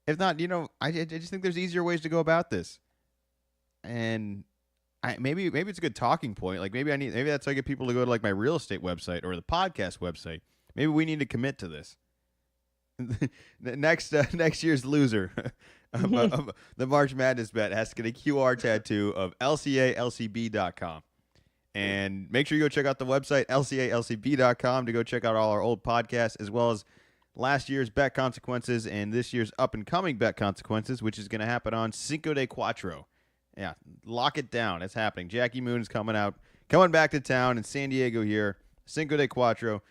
If not, I just think there's easier ways to go about this. And maybe it's a good talking point. Like, maybe that's how I get people to go to, like, my real estate website or the podcast website. Maybe we need to commit to this. Next year's loser of the March Madness bet has to get a QR tattoo of LCALCB.com. And make sure you go check out the website, lcalcb.com, to go check out all our old podcasts, as well as last year's Bet Consequences and this year's up-and-coming Bet Consequences, which is going to happen on Cinco de Cuatro. Yeah, lock it down. It's happening. Jackie Moon is coming back to town in San Diego here. Cinco de Cuatro.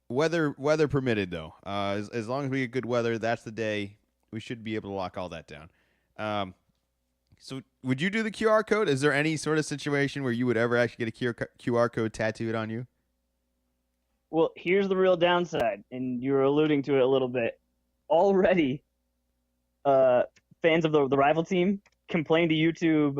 Weather permitted, though. As long as we get good weather, that's the day. We should be able to lock all that down. So would you do the QR code? Is there any sort of situation where you would ever actually get a QR code tattooed on you? Well, here's the real downside, and you were alluding to it a little bit. Already, fans of the rival team complained to YouTube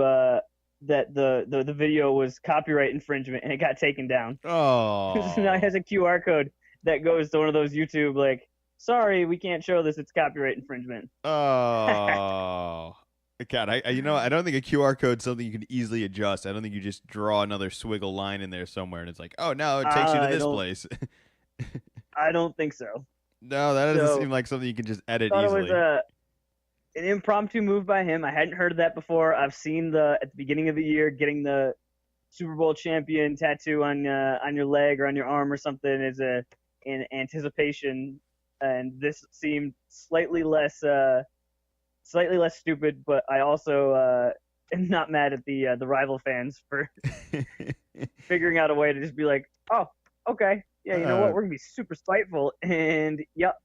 that the video was copyright infringement, and it got taken down. Oh. So now it has a QR code that goes to one of those YouTube, like, sorry, we can't show this, it's copyright infringement. Oh. God, I don't think a QR code is something you can easily adjust. I don't think you just draw another swiggle line in there somewhere and it's like, oh, no, it takes you to this place. I don't think so. No, that doesn't seem like something you can just edit easily. It was an impromptu move by him. I hadn't heard of that before. I've seen at the beginning of the year, getting the Super Bowl champion tattoo on your leg or on your arm or something is in anticipation, and this seemed slightly less stupid. But I also am not mad at the rival fans for figuring out a way to just be like, oh, okay, yeah, you know what, we're gonna be super spiteful, and yep.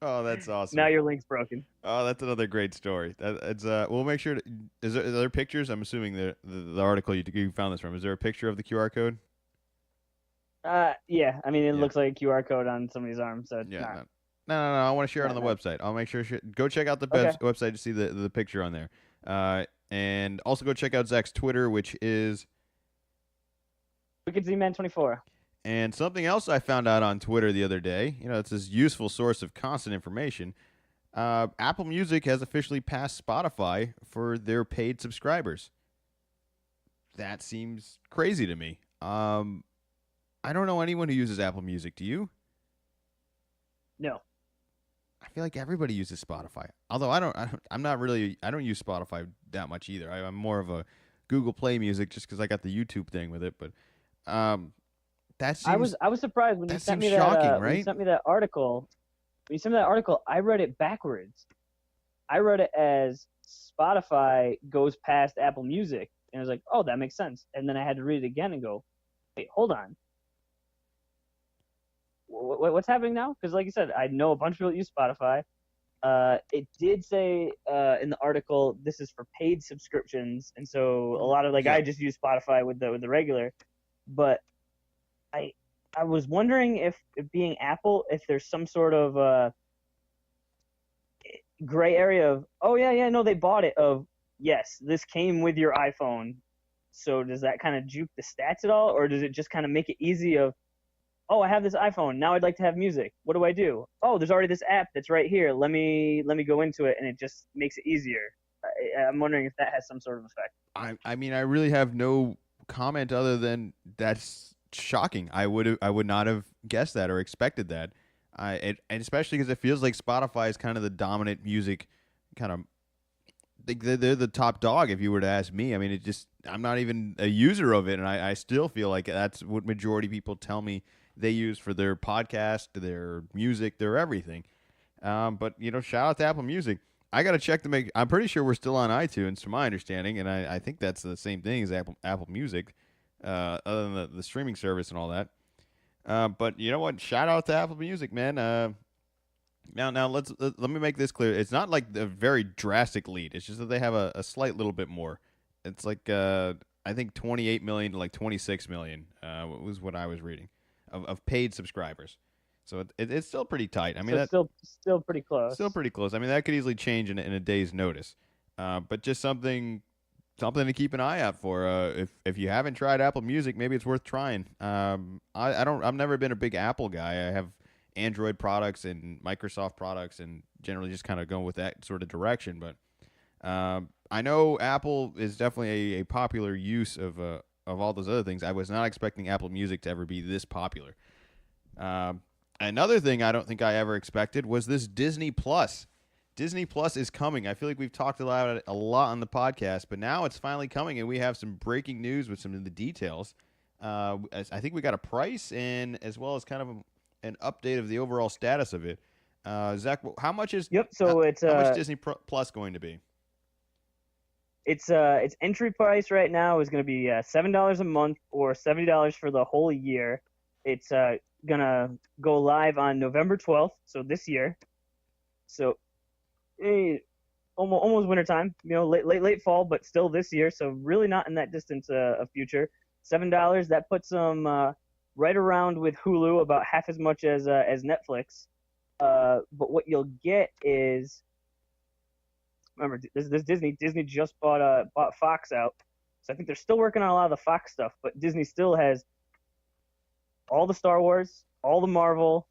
Oh, that's awesome. Now your link's broken. Oh, that's another great story. We'll make sure. Is there pictures? I'm assuming the article you found this from. Is there a picture of the QR code? Yeah. I mean, it looks like a QR code on somebody's arm, so it's not. No. I want to share it on the website. I'll make sure. Go check out the website to see the picture on there. And also go check out Zach's Twitter, which is Wicked Z-Man 24. And something else I found out on Twitter the other day, it's this useful source of constant information. Apple Music has officially passed Spotify for their paid subscribers. That seems crazy to me. I don't know anyone who uses Apple Music. Do you? No. I feel like everybody uses Spotify. Although I don't use Spotify that much either. I'm more of a Google Play Music just because I got the YouTube thing with it. But that seems, I was surprised when you sent me shocking, that. Right? When you sent me that article. When you sent me that article, I read it backwards. I read it as Spotify goes past Apple Music, and I was like, oh, that makes sense. And then I had to read it again and go, wait, hold on. What's happening now? Because like you said, I know a bunch of people that use Spotify. It did say in the article this is for paid subscriptions, and so a lot of I just use Spotify with the regular. But I was wondering if being Apple, if there's some sort of gray area of, oh yeah, no, they bought it. Of yes, this came with your iPhone. So does that kind of juke the stats at all, or does it just kind of make it easy of, oh, I have this iPhone. Now I'd like to have music. What do I do? Oh, there's already this app that's right here. Let me go into it, and it just makes it easier. I'm wondering if that has some sort of effect. I mean, I really have no comment other than that's shocking. I would not have guessed that or expected that. And especially because it feels like Spotify is kind of the dominant music kind of. They're the top dog if you were to ask me. I mean, I'm not even a user of it, and I still feel like that's what majority of people tell me they use for their podcast, their music, their everything. But shout out to Apple Music. I got to check to make. I'm pretty sure we're still on iTunes, to my understanding, and I think that's the same thing as Apple Music, other than the streaming service and all that. But you know what? Shout out to Apple Music, man. Now let me make this clear. It's not like a very drastic lead. It's just that they have a slight little bit more. It's like I think 28 million to like 26 million was what I was reading of paid subscribers. So it's still pretty tight. I mean, that's still pretty close. Still pretty close. I mean, that could easily change in a day's notice. But just something to keep an eye out for. If you haven't tried Apple Music, maybe it's worth trying. I've never been a big Apple guy. I have Android products and Microsoft products, and generally just kind of going with that sort of direction. But I know Apple is definitely a popular use of all those other things. I was not expecting Apple Music to ever be this popular. Another thing I don't think I ever expected was this Disney Plus. Disney Plus is coming. I feel like we've talked about it a lot on the podcast, but now it's finally coming, and we have some breaking news with some of the details. I think we got a price and as well as kind of an update of the overall status of it. Zach, how much is Yep. So it's how much Disney Plus going to be? its entry price right now is going to be $7 a month or $70 for the whole year. It's gonna go live on November 12th, so this year. So almost wintertime, late fall, but still this year. So really not in that distant of future. $7, that puts them right around with Hulu, about half as much as Netflix. But what you'll get is, remember, this Disney just bought Fox out, so I think they're still working on a lot of the Fox stuff. But Disney still has all the Star Wars, all the Marvel,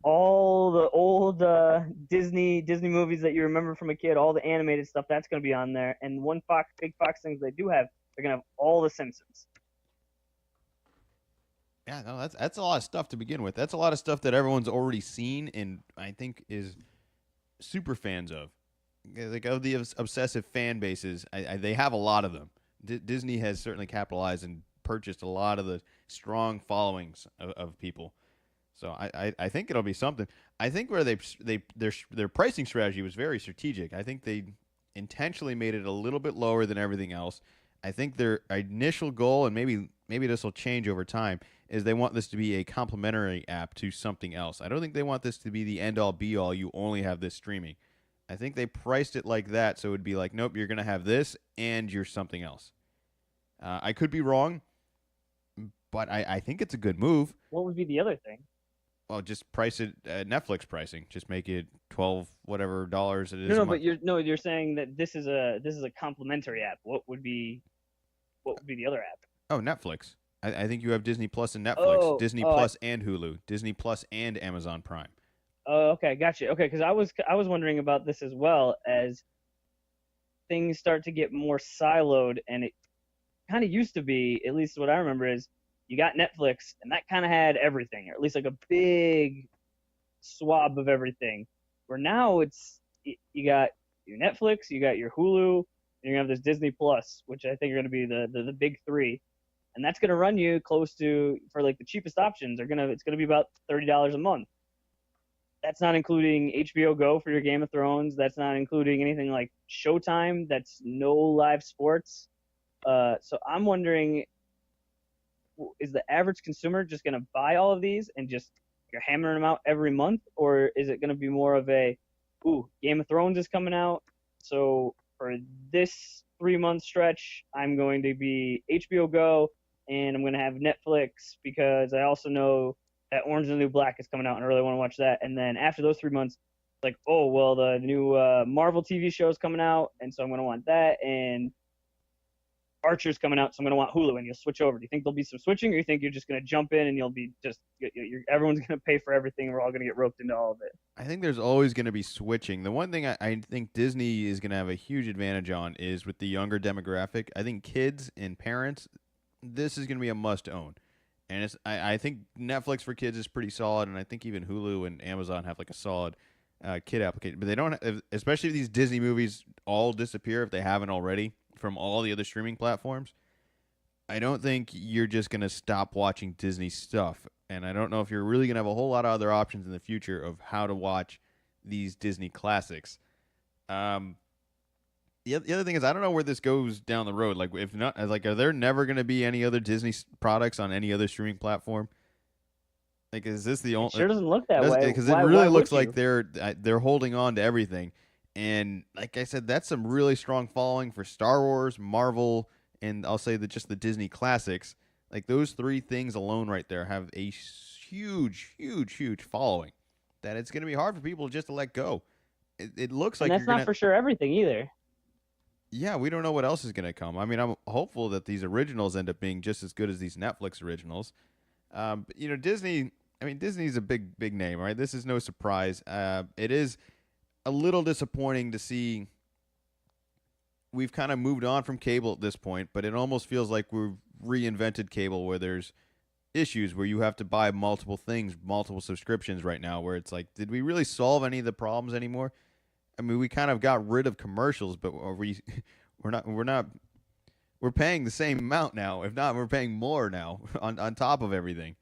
all the old Disney movies that you remember from a kid, all the animated stuff that's going to be on there. And one big Fox things they do have, they're going to have all the Simpsons. Yeah, no, that's a lot of stuff to begin with. That's a lot of stuff that everyone's already seen and I think is super fans of. Like of the obsessive fan bases, they have a lot of them. Disney has certainly capitalized and purchased a lot of the strong followings of people. So I think it'll be something. I think where their pricing strategy was very strategic. I think they intentionally made it a little bit lower than everything else. I think their initial goal, and maybe this will change over time, is they want this to be a complementary app to something else. I don't think they want this to be the end all be all. You only have this streaming. I think they priced it like that, so it would be like, nope, you're gonna have this and you're something else. I could be wrong, but I think it's a good move. What would be the other thing? Well, just price it Netflix pricing. Just make it $12 whatever dollars it is. No, but you're saying that this is a complementary app. What would be the other app? Oh, Netflix. I think you have Disney Plus and Netflix, Disney Plus and Hulu, Disney Plus and Amazon Prime. Oh, okay, gotcha. Okay, because I was wondering about this as well, as things start to get more siloed, and it kind of used to be, at least what I remember is, you got Netflix, and that kind of had everything, or at least like a big swab of everything. Where now you got your Netflix, you got your Hulu, and you're gonna have this Disney Plus, which I think are gonna be the big three, and that's gonna run you close to, for like the cheapest options, it's gonna be about $30 a month. That's not including HBO Go for your Game of Thrones. That's not including anything like Showtime. That's no live sports. So I'm wondering, is the average consumer just going to buy all of these and just you're hammering them out every month? Or is it going to be more of a, Game of Thrones is coming out, so for this 3-month stretch, I'm going to be HBO Go and I'm going to have Netflix because I also know that Orange is the New Black is coming out and I really want to watch that. And then after those 3 months, like, oh, well, the new Marvel TV show is coming out, and so I'm going to want that. And Archer's coming out, so I'm going to want Hulu, and you'll switch over. Do you think there'll be some switching, or you think you're just going to jump in and you'll be just everyone's going to pay for everything and we're all going to get roped into all of it? I think there's always going to be switching. The one thing I think Disney is going to have a huge advantage on is with the younger demographic. I think kids and parents, this is going to be a must-own. And I think Netflix for kids is pretty solid, and I think even Hulu and Amazon have like a solid kid application. But they don't, especially if these Disney movies all disappear if they haven't already from all the other streaming platforms. I don't think you're just going to stop watching Disney stuff. And I don't know if you're really going to have a whole lot of other options in the future of how to watch these Disney classics. The other thing is, I don't know where this goes down the road. Like, if not, like, are there never going to be any other Disney products on any other streaming platform? Like, is this the only? It sure doesn't look that way. Because it really looks like they're holding on to everything. And like I said, that's some really strong following for Star Wars, Marvel, and I'll say that just the Disney classics. Like, those three things alone right there have a huge, huge, huge following that it's going to be hard for people just to let go. It looks like that's not for sure everything either. Yeah, we don't know what else is going to come. I mean, I'm hopeful that these originals end up being just as good as these Netflix originals. But, Disney, I mean, Disney's a big, big name, right? This is no surprise. It is a little disappointing to see we've kind of moved on from cable at this point, but it almost feels like we've reinvented cable where there's issues where you have to buy multiple things, multiple subscriptions right now, where it's like, did we really solve any of the problems anymore? I mean, we kind of got rid of commercials, but we're we're paying the same amount now. If not, we're paying more now on top of everything.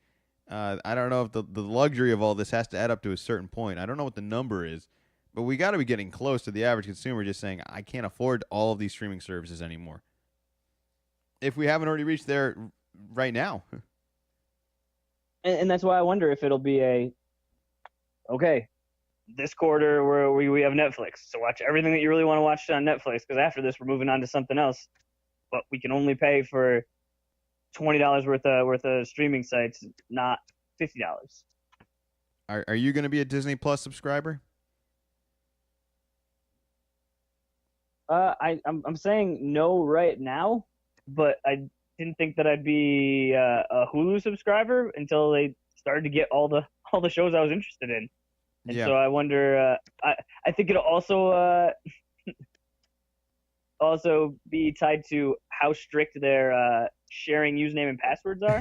I don't know if the luxury of all this has to add up to a certain point. I don't know what the number is, but we got to be getting close to the average consumer just saying, I can't afford all of these streaming services anymore. If we haven't already reached there right now. And that's why I wonder if it'll be okay, this quarter where we have Netflix, so watch everything that you really want to watch on Netflix, because after this we're moving on to something else, but we can only pay for $20 worth of streaming sites, not $50. Are you going to be a Disney Plus subscriber? I'm saying no right now, but I didn't think that I'd be a Hulu subscriber until they started to get all the shows I was interested in. And so I wonder. I think it'll also also be tied to how strict their sharing username and passwords are,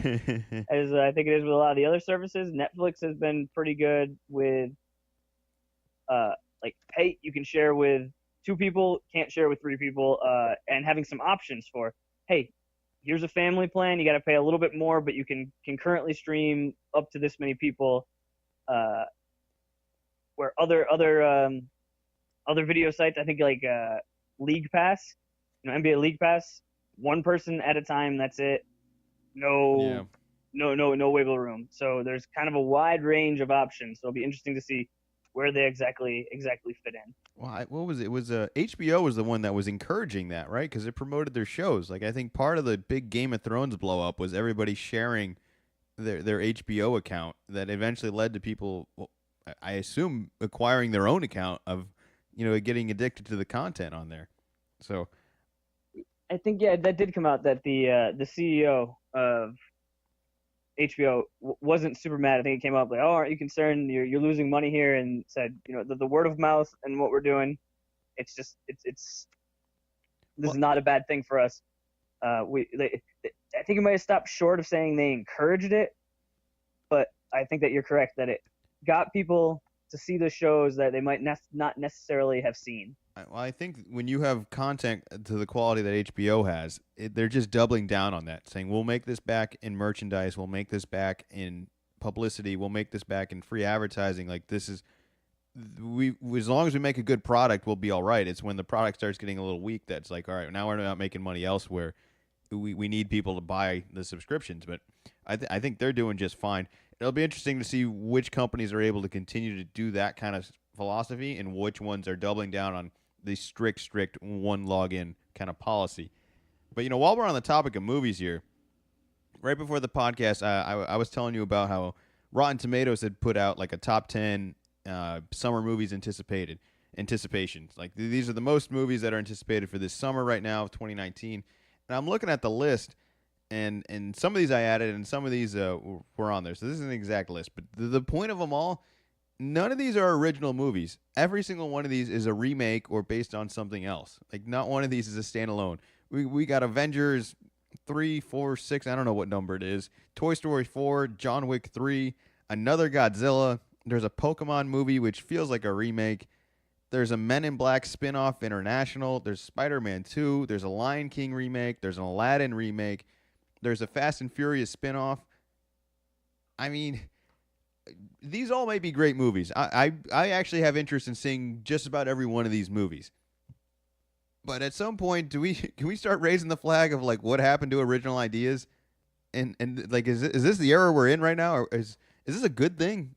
as I think it is with a lot of the other services. Netflix has been pretty good with, like, hey, you can share with 2 people, can't share with 3 people, and having some options for, hey, here's a family plan, you got to pay a little bit more, but you can concurrently stream up to this many people. Where other video sites, I think like League Pass, NBA League Pass, 1 person at a time, that's it. No wiggle room. So there's kind of a wide range of options. So it'll be interesting to see where they exactly fit in. Well, what was it? It was HBO was the one that was encouraging that, right? Because it promoted their shows. Like, I think part of the big Game of Thrones blow up was everybody sharing their HBO account that eventually led to people, I assume, acquiring their own account of, getting addicted to the content on there. So I think, that did come out, that the CEO of HBO wasn't super mad. I think it came up like, oh, aren't you concerned you're losing money here? And said, the word of mouth and what we're doing, it's just this is not a bad thing for us. I think it might have stopped short of saying they encouraged it, but I think that you're correct that it got people to see the shows that they might not necessarily have seen. Well, I think when you have content to the quality that HBO has, they're just doubling down on that, saying, we'll make this back in merchandise, we'll make this back in publicity, we'll make this back in free advertising. Like, this is, as long as we make a good product, we'll be all right. It's when the product starts getting a little weak that's like, all right, now we're not making money elsewhere. We need people to buy the subscriptions. But I think they're doing just fine. It'll be interesting to see which companies are able to continue to do that kind of philosophy and which ones are doubling down on the strict one login kind of policy. But, while we're on the topic of movies here, right before the podcast, I was telling you about how Rotten Tomatoes had put out like a top 10 summer movies anticipations. Like, these are the most movies that are anticipated for this summer right now, 2019. And I'm looking at the list, and some of these I added, and some of these were on there. So this is an exact list. But the point of them all, none of these are original movies. Every single one of these is a remake or based on something else. Like, not one of these is a standalone. We got Avengers 3, 4, 6, I don't know what number it is. Toy Story 4, John Wick 3, another Godzilla. There's a Pokemon movie, which feels like a remake. There's a Men in Black spin-off international. There's Spider-Man 2. There's a Lion King remake. There's an Aladdin remake. There's a Fast and Furious spin-off. I mean, these all may be great movies. I actually have interest in seeing just about every one of these movies. But at some point, can we start raising the flag of like what happened to original ideas? And like, is this the era we're in right now? Or is this a good thing?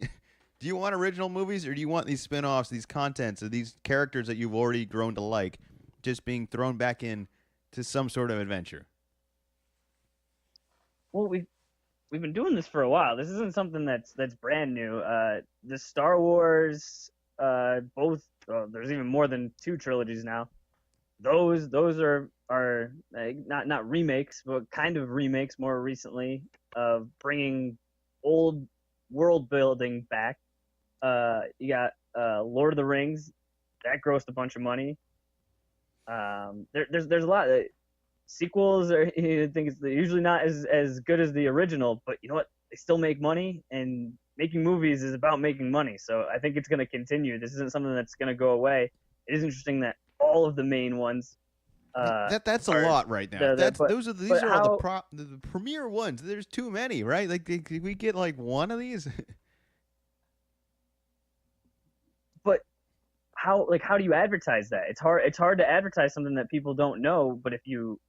Do you want original movies, or do you want these spin-offs, these contents, or these characters that you've already grown to like, just being thrown back in to some sort of adventure? Well, we've been doing this for a while. This isn't something that's brand new. The Star Wars, both there's even more than 2 trilogies now. Those are not remakes, but kind of remakes more recently of bringing old world building back. You got Lord of the Rings, that grossed a bunch of money. There's a lot. Sequels are, I think it's usually not as good as the original, but you know what? They still make money, and making movies is about making money. So I think it's going to continue. This isn't something that's going to go away. It is interesting that all of the main ones That's a or lot right now. the but These but are all how the premier ones. There's too many, right? Like, could we get like one of these? but how do you advertise that? It's hard to advertise something that people don't know, but if you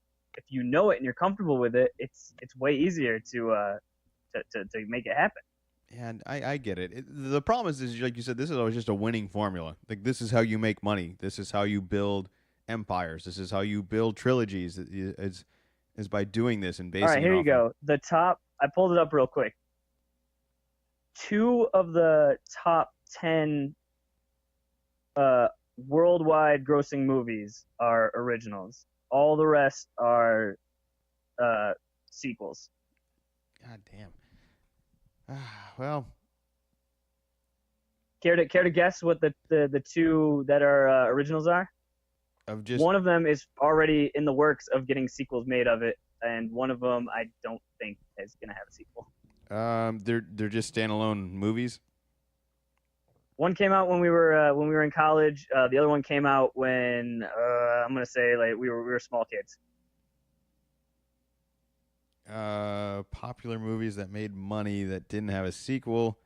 know it and you're comfortable with it, it's way easier to make it happen. And I get it. The problem is like you said, this is always just a winning formula. Like, this is how you make money. This is how you build empires. This is how you build trilogies. Is by doing this and All right, basing it here you off of. go. The top, I pulled it up real quick. Two of the top 10 worldwide grossing movies are originals. All the rest are sequels. God damn. Well, Care to guess what the two that are originals are? of just One of them is already in the works of getting sequels made of it, and one of them I don't think is gonna have a sequel. they're just standalone movies. One came out when we were in college. The other one came out when I'm gonna say like we were small kids. Popular movies that made money that didn't have a sequel.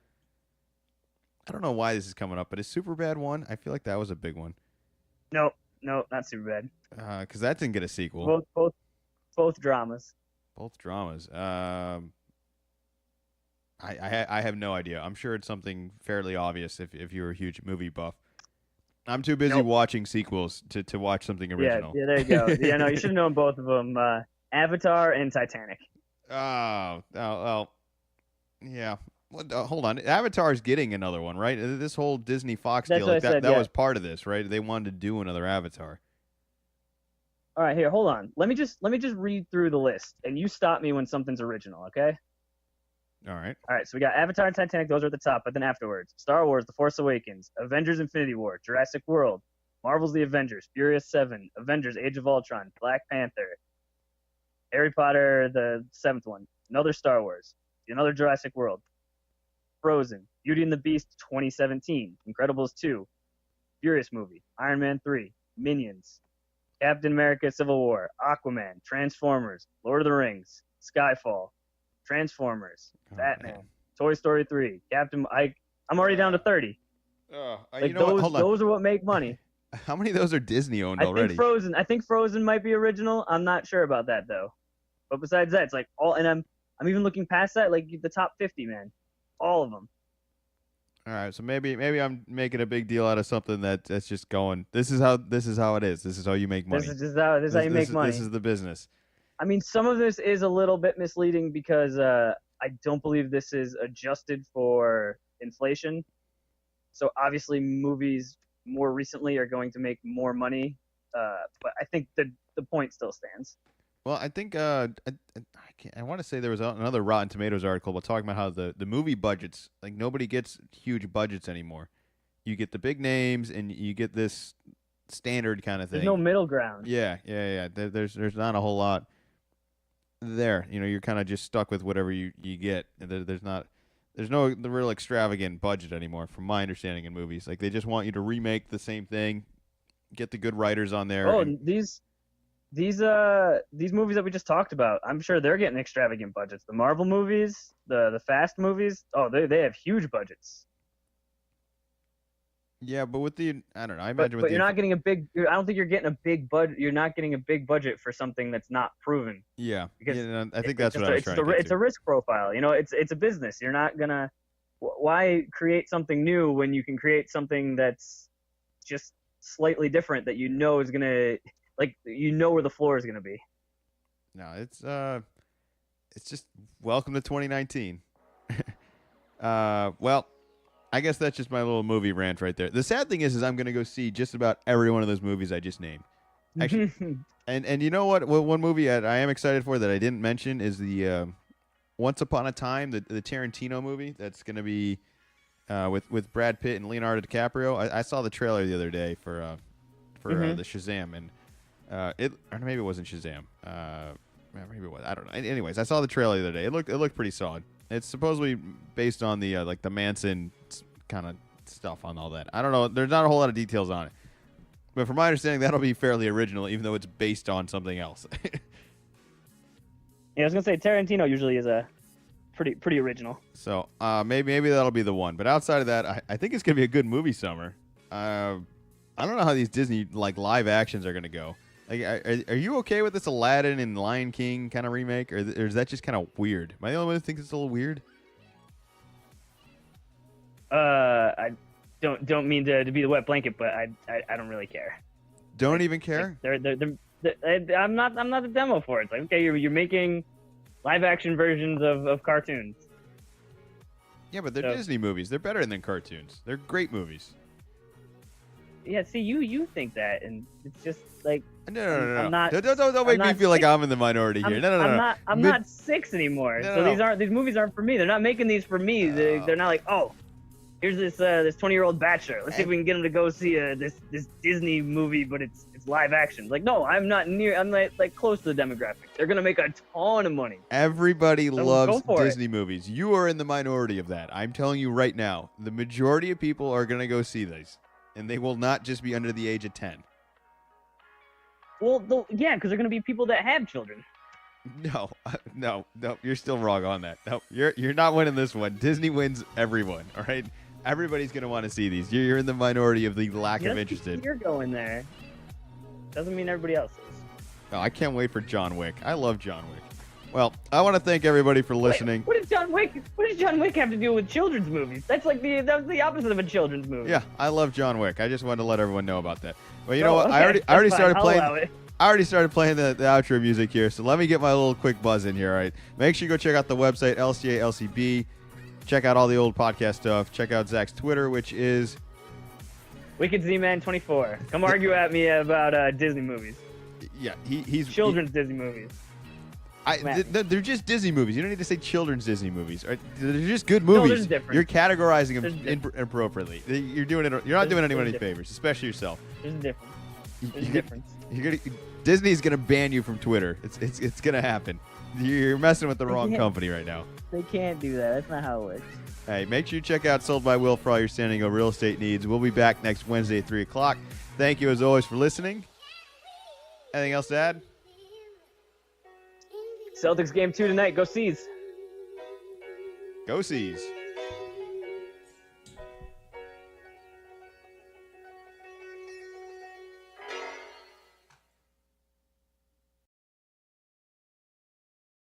I don't know why this is coming up, but is Superbad one? I feel like that was a big one. No, not super bad. Because that didn't get a sequel. Both dramas. Both dramas. I have no idea. I'm sure it's something fairly obvious if you're a huge movie buff. I'm too busy Nope. watching sequels to watch something original. Yeah, there you go. Yeah, no, you should have known both of them. Avatar and Titanic. Oh, yeah. Hold on. Avatar's getting another one, right? This whole Disney Fox That's deal, what like I said, that yeah. was part of this, right? They wanted to do another Avatar. All right, here, hold on. Let me just read through the list, and you stop me when something's original, okay? All right. All right, so we got Avatar and Titanic. Those are at the top, but then afterwards, Star Wars: The Force Awakens, Avengers: Infinity War, Jurassic World, Marvel's The Avengers, Furious 7, Avengers: Age of Ultron, Black Panther, Harry Potter, the 7th one, another Star Wars, another Jurassic World, Frozen, Beauty and the Beast 2017, Incredibles 2, Furious movie, Iron Man 3, Minions, Captain America: Civil War, Aquaman, Transformers, Lord of the Rings, Skyfall, Transformers, Batman, man. Toy Story 3, I'm already down to 30. Like you know what? Hold on. those are what make money. How many of those are Disney owned I already? think Frozen might be original. I'm not sure about that though. But besides that, it's like all, and I'm even looking past that, like the top 50, man, all of them. All right, so maybe I'm making a big deal out of something that's just going. This is how it is. This is how you make money. This is how you make money. This is the business. I mean, some of this is a little bit misleading because I don't believe this is adjusted for inflation. So obviously, movies more recently are going to make more money, but I think the point still stands. Well, I think I want to say there was another Rotten Tomatoes article about talking about how the movie budgets, like, nobody gets huge budgets anymore. You get the big names and you get this standard kind of thing. There's no middle ground. Yeah. There's not a whole lot there. You know, you're kind of just stuck with whatever you get. There's no the real extravagant budget anymore, from my understanding in movies. Like, they just want you to remake the same thing, get the good writers on there. Oh, and these movies that we just talked about, I'm sure they're getting extravagant budgets. The Marvel movies, the Fast movies, oh, they have huge budgets. yeah, but with the I don't know. I But, imagine with but the you're not getting a big. I don't think you're getting a big budget. You're not getting a big budget for something that's not proven. yeah. Because Yeah, I think it's that's what I was trying to get it's to. a risk profile. You know, it's a business. You're not gonna. Why create something new when you can create something that's just slightly different that you know is gonna, like, you know where the floor is gonna be. No, it's just welcome to 2019. Well, I guess that's just my little movie rant right there. The sad thing is I'm gonna go see just about every one of those movies I just named. Actually, and you know what? Well, one movie I am excited for that I didn't mention is the Once Upon a Time, the Tarantino movie that's gonna be with Brad Pitt and Leonardo DiCaprio. I saw the trailer the other day for the Shazam, and or maybe it wasn't Shazam. Maybe it was. I don't know. Anyways, I saw the trailer the other day. It looked pretty solid. It's supposedly based on the the Manson kind of stuff on all that. I don't know. There's not a whole lot of details on it, But from my understanding, that'll be fairly original, even though it's based on something else. Yeah, I was gonna say Tarantino usually is a pretty original. So maybe that'll be the one. But outside of that, I think it's gonna be a good movie summer. I don't know how these Disney like live actions are gonna go. Like, are you okay with this Aladdin and Lion King kind of remake, or is that just kind of weird? Am I the only one who thinks it's a little weird? I don't mean to be the wet blanket, but I don't really care. Don't even care? I'm not the demo for it. It's like, okay, you're making live action versions of cartoons. Yeah, but they're Disney movies. They're better than cartoons. They're great movies. Yeah, see, you think that, and it's just like No. I'm not, Don't make me feel like I'm in the minority here. No. I'm not 6 anymore. So these movies aren't for me. They're not making these for me. They're not like, oh, here's this 20-year-old bachelor. Let's see if we can get him to go see this Disney movie, but it's live action. Like, no, I'm like close to the demographic. They're gonna make a ton of money. Everybody loves Disney movies. You are in the minority of that. I'm telling you right now. The majority of people are gonna go see these, and they will not just be under the age of 10. Well, yeah, because they're gonna be people that have children. No, you're still wrong on that. No, you're not winning this one. Disney wins everyone. All right, everybody's gonna want to see these. You're in the minority of the lack of interest. You're going there. Doesn't mean everybody else is. Oh, I can't wait for John Wick. I love John Wick. Well, I want to thank everybody for listening. What does John Wick have to do with children's movies? That's the opposite of a children's movie. Yeah, I love John Wick. I just wanted to let everyone know about that. Well, you know what? Okay. I already started playing. I already started playing the outro music here, so let me get my little quick buzz in here. All right, make sure you go check out the website LCA LCB. Check out all the old podcast stuff. Check out Zach's Twitter, which is Wicked Z-Man 24. Come argue at me about Disney movies. Yeah, he's children's Disney movies. They're just Disney movies. You don't need to say children's Disney movies. Right? They're just good movies. No, there's a difference. You're categorizing them inappropriately. You're doing it. You're not doing anyone any favors, especially yourself. There's a difference. There's a difference. Disney's gonna ban you from Twitter. It's gonna happen. You're messing with the wrong company right now. They can't do that. That's not how it works. Hey, make sure you check out Sold by Will for all your standing of real estate needs. We'll be back next Wednesday at 3 o'clock. Thank you as always for listening. Anything else to add? Celtics game 2 tonight. Go Seas. Go Seas.